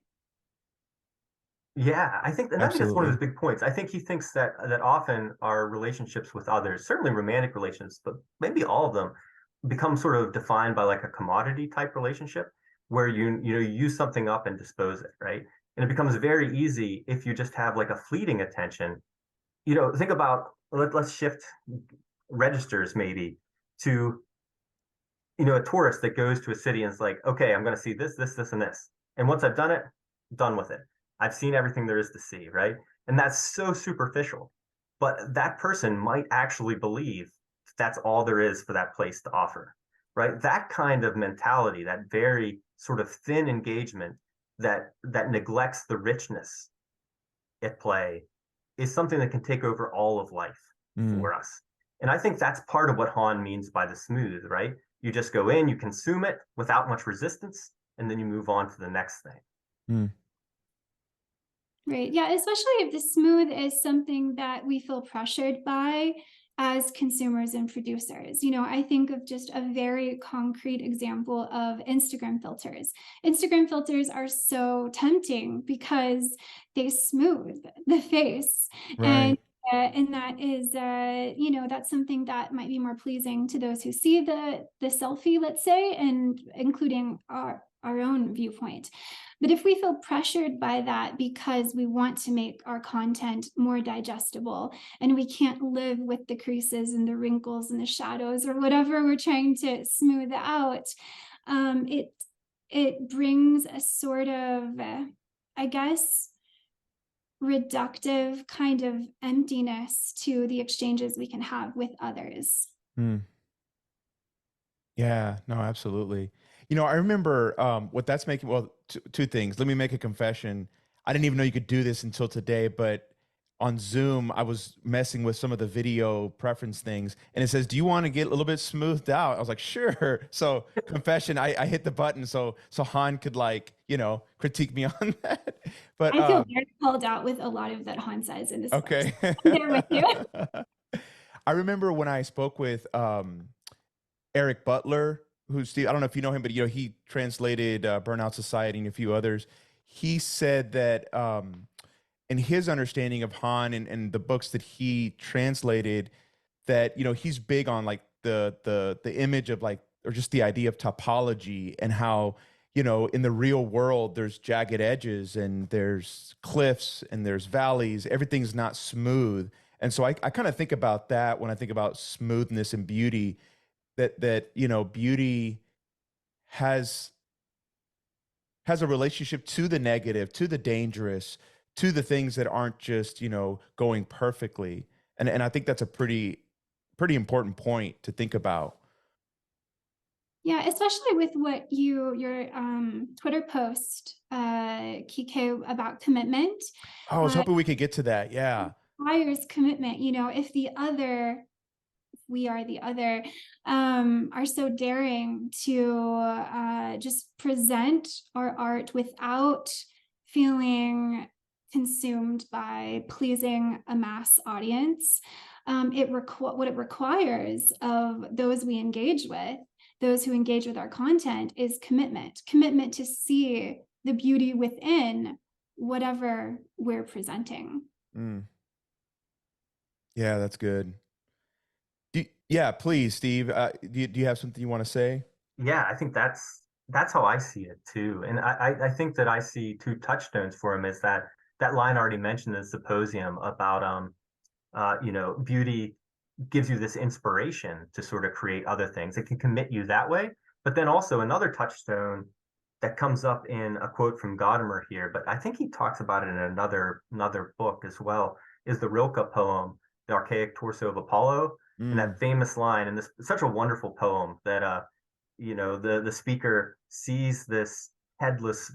Yeah, I think that's one of Absolutely. his big points. I think he thinks that often our relationships with others, certainly romantic relations, but maybe all of them, become sort of defined by like a commodity type relationship where you use something up and dispose it, right? And it becomes very easy if you just have like a fleeting attention. Think about let's shift registers maybe to a tourist that goes to a city and is like, okay, I'm going to see this, this, this, and this. And once I've done it, done with it. I've seen everything there is to see, right? And that's so superficial. But that person might actually believe that's all there is for that place to offer, right? That kind of mentality, that very sort of thin engagement that neglects the richness at play, is something that can take over all of life for us. And I think that's part of what Han means by the smooth, right? You just go in, you consume it without much resistance, and then you move on to the next thing. Right. Yeah. Especially if the smooth is something that we feel pressured by as consumers and producers. I think of just a very concrete example of Instagram filters. Instagram filters are so tempting because they smooth the face. Right. And that is, that's something that might be more pleasing to those who see the selfie, let's say, and including our own viewpoint. But if we feel pressured by that because we want to make our content more digestible and we can't live with the creases and the wrinkles and the shadows or whatever we're trying to smooth out, it brings a sort of, I guess, reductive kind of emptiness to the exchanges we can have with others. Mm. Yeah, no, absolutely. You know, I remember what that's making. Well, two things. Let me make a confession. I didn't even know you could do this until today, but on Zoom, I was messing with some of the video preference things, and it says, "Do you want to get a little bit smoothed out?" I was like, "Sure." So, confession, I hit the button so Han could, like, you know, critique me on that. But I feel very called out with a lot of that Han says in this book. okay. I'm there with you. I remember when I spoke with Eric Butler, who's Steve, I don't know if you know him, but you know, he translated Burnout Society and a few others. He said that in his understanding of Han and the books that he translated, that, you know, he's big on like the image of like, or just the idea of topology, and how, you know, in the real world there's jagged edges and there's cliffs and there's valleys. Everything's not smooth. And so I kind of think about that when I think about smoothness and beauty, that you know, beauty has a relationship to the negative, to the dangerous, to the things that aren't just, you know, going perfectly. And I think that's a pretty important point to think about. Yeah, especially with what your Twitter post, Kike, about commitment. Oh, I was hoping we could get to that. Yeah. Requires commitment. You know, if the other, we are the other, are so daring to just present our art without feeling consumed by pleasing a mass audience, what it requires of those we engage with, those who engage with our content, is commitment to see the beauty within whatever we're presenting. Mm. Yeah, that's good. Yeah, please, Steve. Do you have something you want to say? Yeah, I think that's how I see it too. And I think that I see two touchstones for him is that line already mentioned in the symposium about you know, beauty gives you this inspiration to sort of create other things. It can commit you that way. But then also another touchstone that comes up in a quote from Gadamer here, but I think he talks about it in another book as well, is the Rilke poem, The Archaic Torso of Apollo. And Mm. that famous line, and this is such a wonderful poem that you know, the speaker sees this headless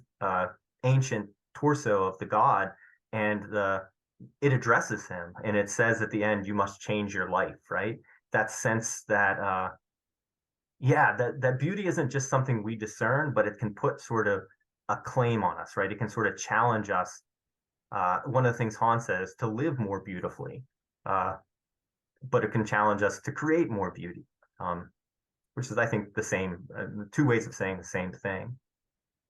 ancient torso of the god, and the it addresses him, and it says at the end, you must change your life, right? That sense that yeah, that beauty isn't just something we discern, but it can put sort of a claim on us, right? It can sort of challenge us. One of the things Han says, to live more beautifully, uh, but it can challenge us to create more beauty, which is, I think, the same, two ways of saying the same thing.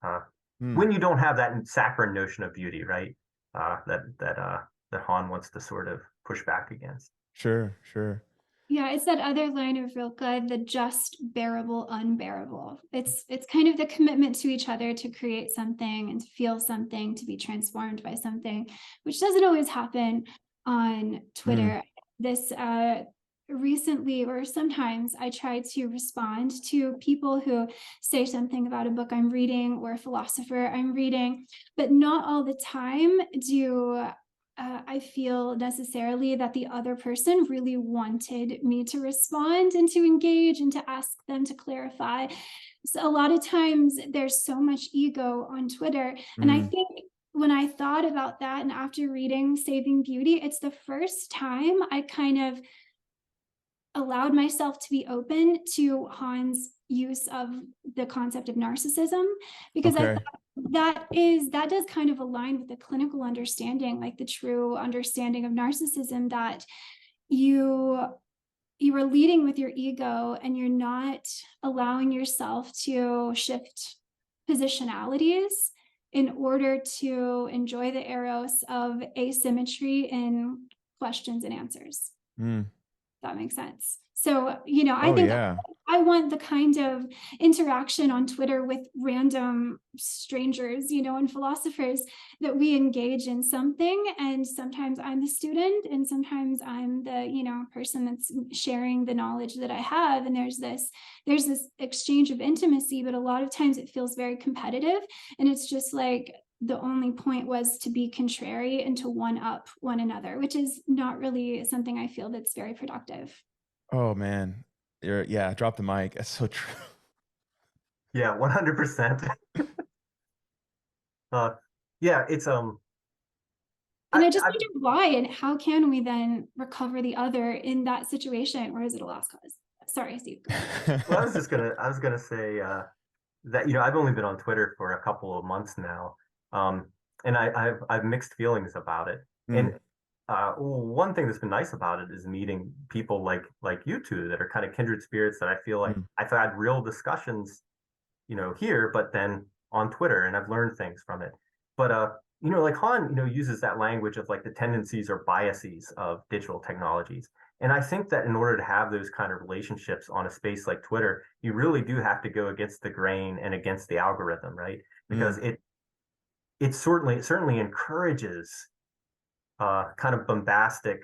Mm. When you don't have that saccharine notion of beauty, right? That Han wants to sort of push back against. Sure, sure. Yeah, it's that other line of Rilke, the just bearable, unbearable. It's kind of the commitment to each other to create something and to feel something, to be transformed by something, which doesn't always happen on Twitter. This recently, or sometimes, I try to respond to people who say something about a book I'm reading or a philosopher I'm reading, but not all the time do I feel necessarily that the other person really wanted me to respond and to engage and to ask them to clarify. So a lot of times there's so much ego on Twitter. And I think when I thought about that, and after reading Saving Beauty, it's the first time I kind of allowed myself to be open to Han's use of the concept of narcissism, because I Okay. thought that does kind of align with the clinical understanding, like the true understanding of narcissism, that you are leading with your ego and you're not allowing yourself to shift positionalities in order to enjoy the eros of asymmetry in questions and answers. Mm. That makes sense. So, I Oh think yeah. I want the kind of interaction on Twitter with random strangers, and philosophers, that we engage in something. And sometimes I'm the student, and sometimes I'm the, person that's sharing the knowledge that I have. And there's this exchange of intimacy, but a lot of times it feels very competitive. And it's just like the only point was to be contrary and to one up one another, which is not really something I feel that's very productive. Oh man. Yeah, drop the mic. That's so true. Yeah, 100%. Uh, yeah, it's And I, I just I wonder why, and how can we then recover the other in that situation, or is it a lost cause? Sorry, Steve, go ahead. well, I was gonna say that I've only been on Twitter for a couple of months now, um, and I've mixed feelings about it. Mm, And one thing that's been nice about it is meeting people like you two that are kind of kindred spirits that I feel like mm, I've had real discussions, here, but then on Twitter, and I've learned things from it. But like Han, uses that language of like the tendencies or biases of digital technologies. And I think that in order to have those kind of relationships on a space like Twitter, you really do have to go against the grain and against the algorithm, right? Because mm. it certainly encourages kind of bombastic,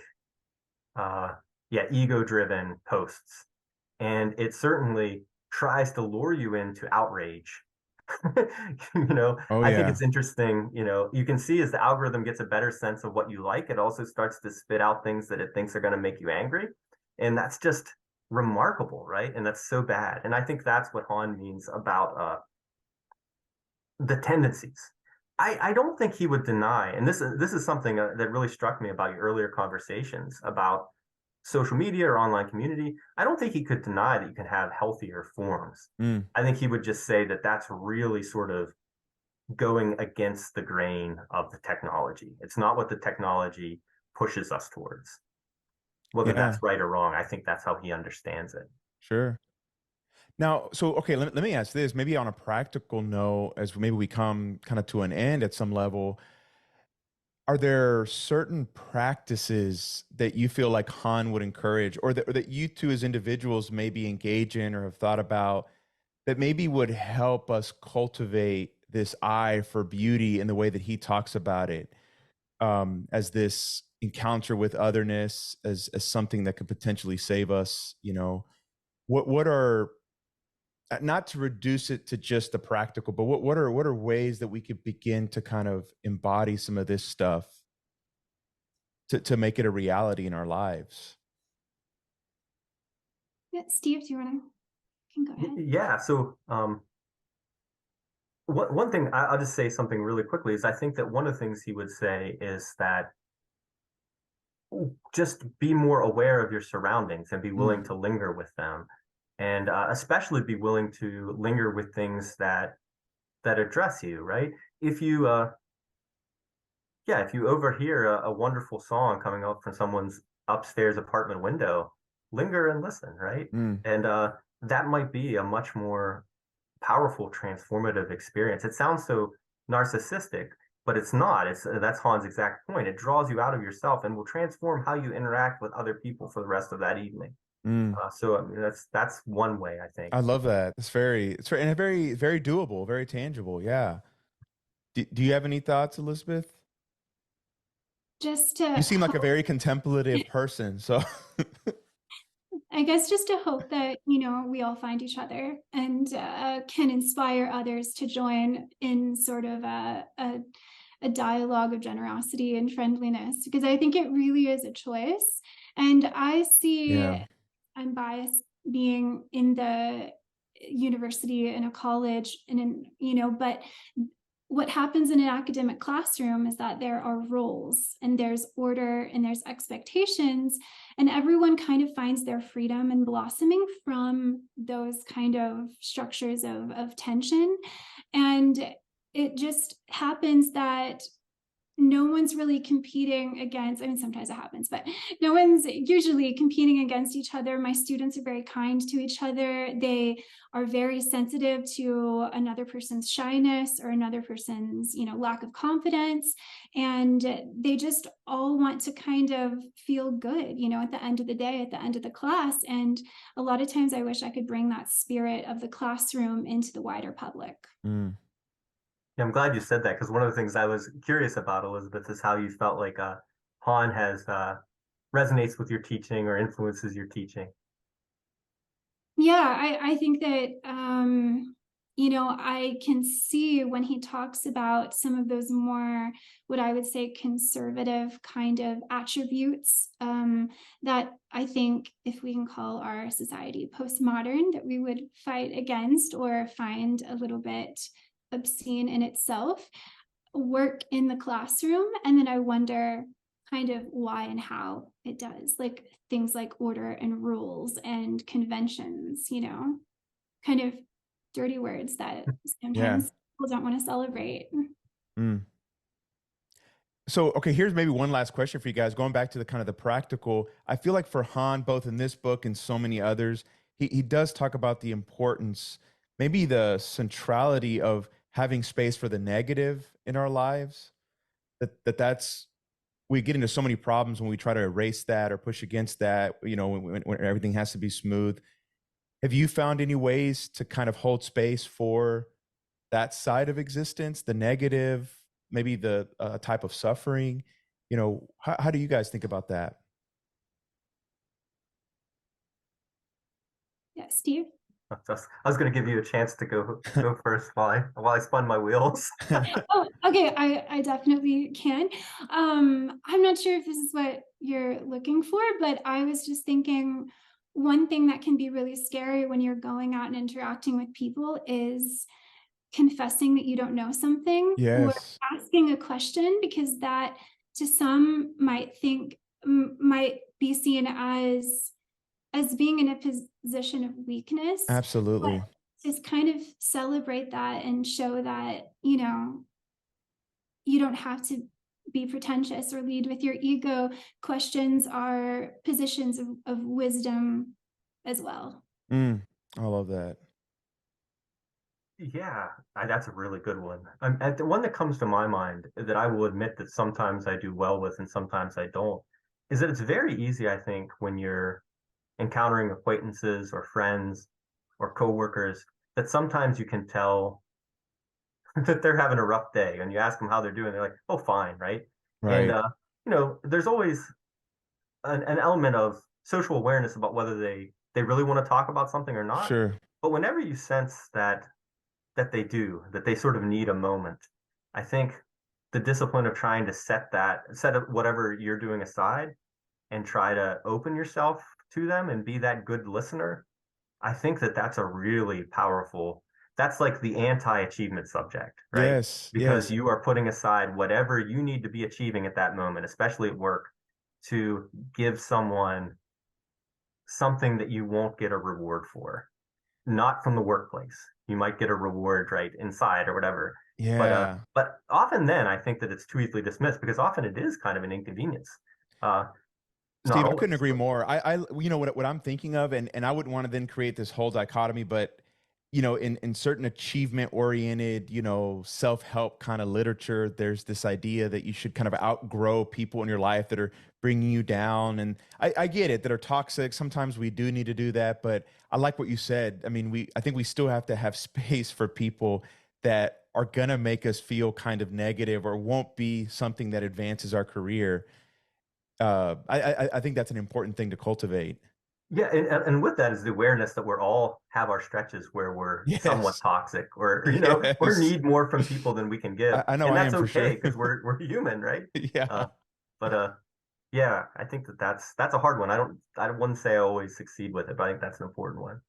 uh, yeah, ego-driven posts, and it certainly tries to lure you into outrage. Oh I think yeah. it's interesting. You can see as the algorithm gets a better sense of what you like, it also starts to spit out things that it thinks are going to make you angry. And that's just remarkable, right? And that's so bad. And I think that's what Han means about the tendencies. I don't think he would deny, and this is something that really struck me about your earlier conversations about social media or online community. I don't think he could deny that you can have healthier forms. Mm. I think he would just say that that's really sort of going against the grain of the technology. It's not what the technology pushes us towards. Whether that's Yeah, right or wrong, I think that's how he understands it. sure. Now, so okay, let me ask this, maybe on a practical note, as maybe we come kind of to an end at some level, are there certain practices that you feel like Han would encourage, or that you two as individuals maybe engage in or have thought about, that maybe would help us cultivate this eye for beauty in the way that he talks about it, as this encounter with otherness, as something that could potentially save us? What are, not to reduce it to just the practical, but what are ways that we could begin to kind of embody some of this stuff to make it a reality in our lives? Yeah, Steve, do you want to? Can go ahead. Yeah. So one thing I'll just say something really quickly is I think that one of the things he would say is that just be more aware of your surroundings and be willing Mm, to linger with them, and especially be willing to linger with things that address you, right? If you yeah, if you overhear a wonderful song coming up from someone's upstairs apartment window, linger and listen, right? mm, And that might be a much more powerful transformative experience. It sounds so narcissistic, but it's not. It's That's Han's exact point. It draws you out of yourself and will transform how you interact with other people for the rest of that evening. mm. So I mean, that's one way I think. I love that. And very, very doable, very tangible. Yeah. Do you have any thoughts, Elizabeth? Just You to seem like a hope, very contemplative person. So, I guess, just to hope that, we all find each other and can inspire others to join in sort of a dialogue of generosity and friendliness, because I think it really is a choice. And I see, yeah. I'm biased being in the university and a college and but what happens in an academic classroom is that there are roles and there's order and there's expectations, and everyone kind of finds their freedom and blossoming from those kind of structures of tension. And it just happens that no one's really competing against, I mean, sometimes it happens, but no one's usually competing against each other. My students are very kind to each other. They are very sensitive to another person's shyness or another person's, lack of confidence. and they just all want to kind of feel good, at the end of the day, at the end of the class. And a lot of times I wish I could bring that spirit of the classroom into the wider public. Mm. Yeah, I'm glad you said that, because one of the things I was curious about, Elizabeth, is how you felt like Han has resonates with your teaching or influences your teaching. Yeah, I think that, I can see when he talks about some of those more, what I would say, conservative kind of attributes, that I think, if we can call our society postmodern, that we would fight against or find a little bit obscene in itself, work in the classroom. And then I wonder kind of why and how it does, like things like order and rules and conventions, kind of dirty words that Yeah. sometimes people don't want to celebrate. Mm. So, okay, here's maybe one last question for you guys. Going back to the kind of the practical, I feel like for Han, both in this book and so many others, he does talk about the importance, maybe the centrality of having space for the negative in our lives. That's we get into so many problems when we try to erase that or push against that. When everything has to be smooth. Have you found any ways to kind of hold space for that side of existence, the negative, maybe the type of suffering? How do you guys think about that? Yeah, Steve? I was going to give you a chance to go first while I spun my wheels. Oh, okay, I definitely can. I'm not sure if this is what you're looking for, but I was just thinking one thing that can be really scary when you're going out and interacting with people is confessing that you don't know something or Yes, asking a question, because that to some might be seen as being in a position of weakness. But absolutely. just kind of celebrate that and show that, you don't have to be pretentious or lead with your ego. Questions are positions of wisdom as well. Mm, I love that. Yeah, that's a really good one. And the one that comes to my mind that I will admit that sometimes I do well with and sometimes I don't, is that it's very easy, I think, when you're encountering acquaintances or friends or coworkers, that sometimes you can tell that they're having a rough day, and you ask them how they're doing, they're like, "Oh, fine," right? And Right. there's always an element of social awareness about whether they really want to talk about something or not. Sure. But whenever you sense that they do, that they sort of need a moment, I think the discipline of trying to set up whatever you're doing aside and try to open yourself to them and be that good listener, I think that that's a really powerful, that's like the anti-achievement subject, right? Yes. Because Yes. you are putting aside whatever you need to be achieving at that moment, especially at work, to give someone something that you won't get a reward for, not from the workplace. You might get a reward right inside or whatever. Yeah. But often then I think that it's too easily dismissed, because often it is kind of an inconvenience. Uh, Not Steve, I couldn't always. agree more. What I'm thinking of, and I wouldn't want to then create this whole dichotomy, but in certain achievement oriented, self-help kind of literature, there's this idea that you should kind of outgrow people in your life that are bringing you down. And I get it, that are toxic. Sometimes we do need to do that, but I like what you said. I mean, I think we still have to have space for people that are going to make us feel kind of negative or won't be something that advances our career. I think that's an important thing to cultivate. Yeah, and with that is the awareness that we're all have our stretches where we're somewhat Yes. toxic, or or Yes. need more from people than we can give, I know and I that's am for sure. okay because we're human, right? Yeah. Uh, but yeah, I think that's a hard one. I wouldn't say I always succeed with it, but I think that's an important one.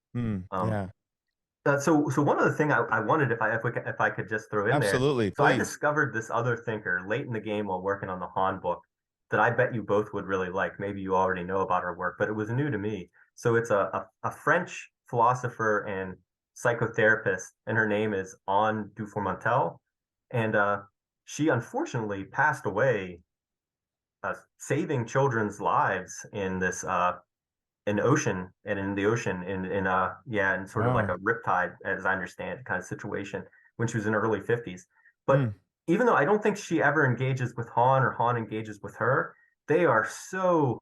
Um, Yeah. so one other thing I wanted, if I could just throw in there. Absolutely. So I Please. discovered this other thinker late in the game while working on the Han book that I bet you both would really like. Maybe you already know about her work, but it was new to me. So it's a French philosopher and psychotherapist, and her name is Anne Dufourmentel, and she unfortunately passed away saving children's lives in this an ocean and in the ocean in sort of like Wow. a riptide, as I understand, kind of situation when she was in her early 50s. But Mm. even though I don't think she ever engages with Han or Han engages with her, they are so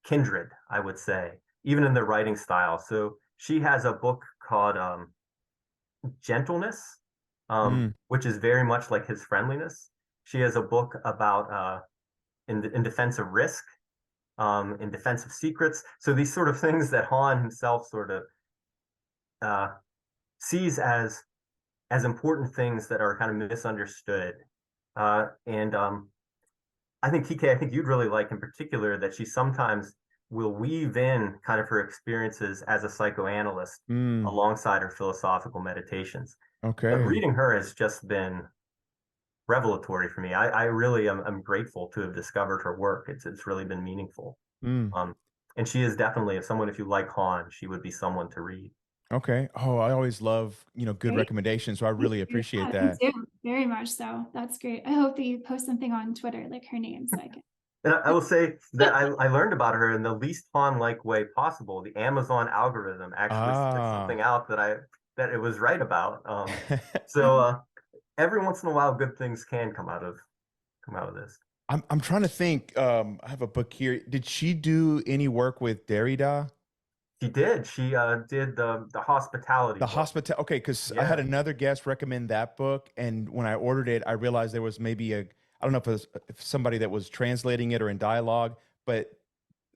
kindred, I would say, even in their writing style. So she has a book called Gentleness, Mm, which is very much like his friendliness. She has a book about in defense of risk, in defense of secrets. So these sort of things that Han himself sort of uh, sees as important things that are kind of misunderstood. And I think TK, I think you'd really like in particular that she sometimes will weave in kind of her experiences as a psychoanalyst mm, alongside her philosophical meditations. But okay. reading her has just been revelatory for me. I really am grateful to have discovered her work. It's really been meaningful. Mm, Um, and she is definitely, if someone, if you like Han, she would be someone to read. okay. Oh, I always love, good Great. recommendations, so I Thank really you. appreciate Me that. too. Very much so. That's great. I hope that you post something on Twitter, like her name, so I can. And I will say that I learned about her in the least Han-like way possible. The Amazon algorithm actually spit Ah. something out that it was right about. So every once in a while, good things can come out of this. I'm trying to think. I have a book here. Did she do any work with Derrida? She did. She did the hospitality The book. hospital. Okay, because I had Yeah, another guest recommend that book, and when I ordered it, I realized there was maybe I don't know if it was if somebody that was translating it or in dialogue, but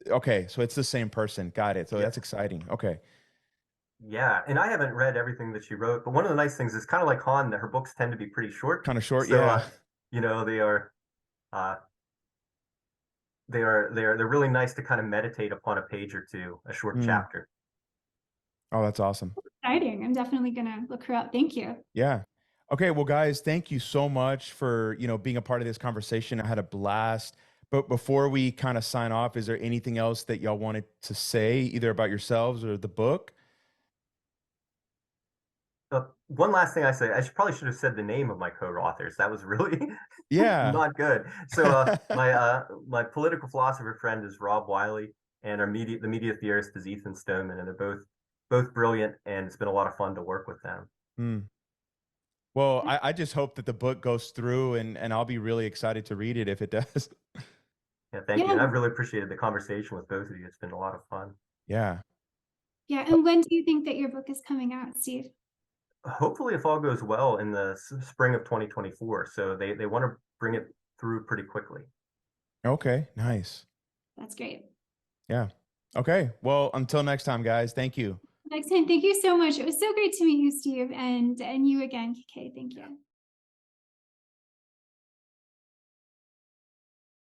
okay, so it's the same person. Got it. So yeah, that's exciting. Okay, yeah. And I haven't read everything that she wrote, but one of the nice things is kind of like Han that her books tend to be pretty short. kind of short. So Yeah. they are uh, they're really nice to kind of meditate upon a page or two, a short Mm. chapter. Oh, that's awesome. Exciting. I'm definitely gonna look her up. Thank you. Yeah. Okay, well, guys, thank you so much for, being a part of this conversation. I had a blast. But before we kind of sign off, is there anything else that y'all wanted to say, either about yourselves or the book? One last thing I say, probably should have said the name of my co-authors. That was really Yeah. not good. So my political philosopher friend is Rob Wiley, and the media theorist is Ethan Stoneman, and they're both brilliant, and it's been a lot of fun to work with them. Hmm. Well, I just hope that the book goes through and I'll be really excited to read it if it does. Yeah, thank you. Yeah. And I've really appreciated the conversation with both of you. It's been a lot of fun. Yeah. Yeah. And when do you think that your book is coming out, Steve? Hopefully, if all goes well, in the spring of 2024. So they want to bring it through pretty quickly. Okay, nice. That's great. Yeah. Okay. Well, until next time, guys, thank you. Next time, thank you so much. It was so great to meet you, Steve, and you again, KK. Thank you.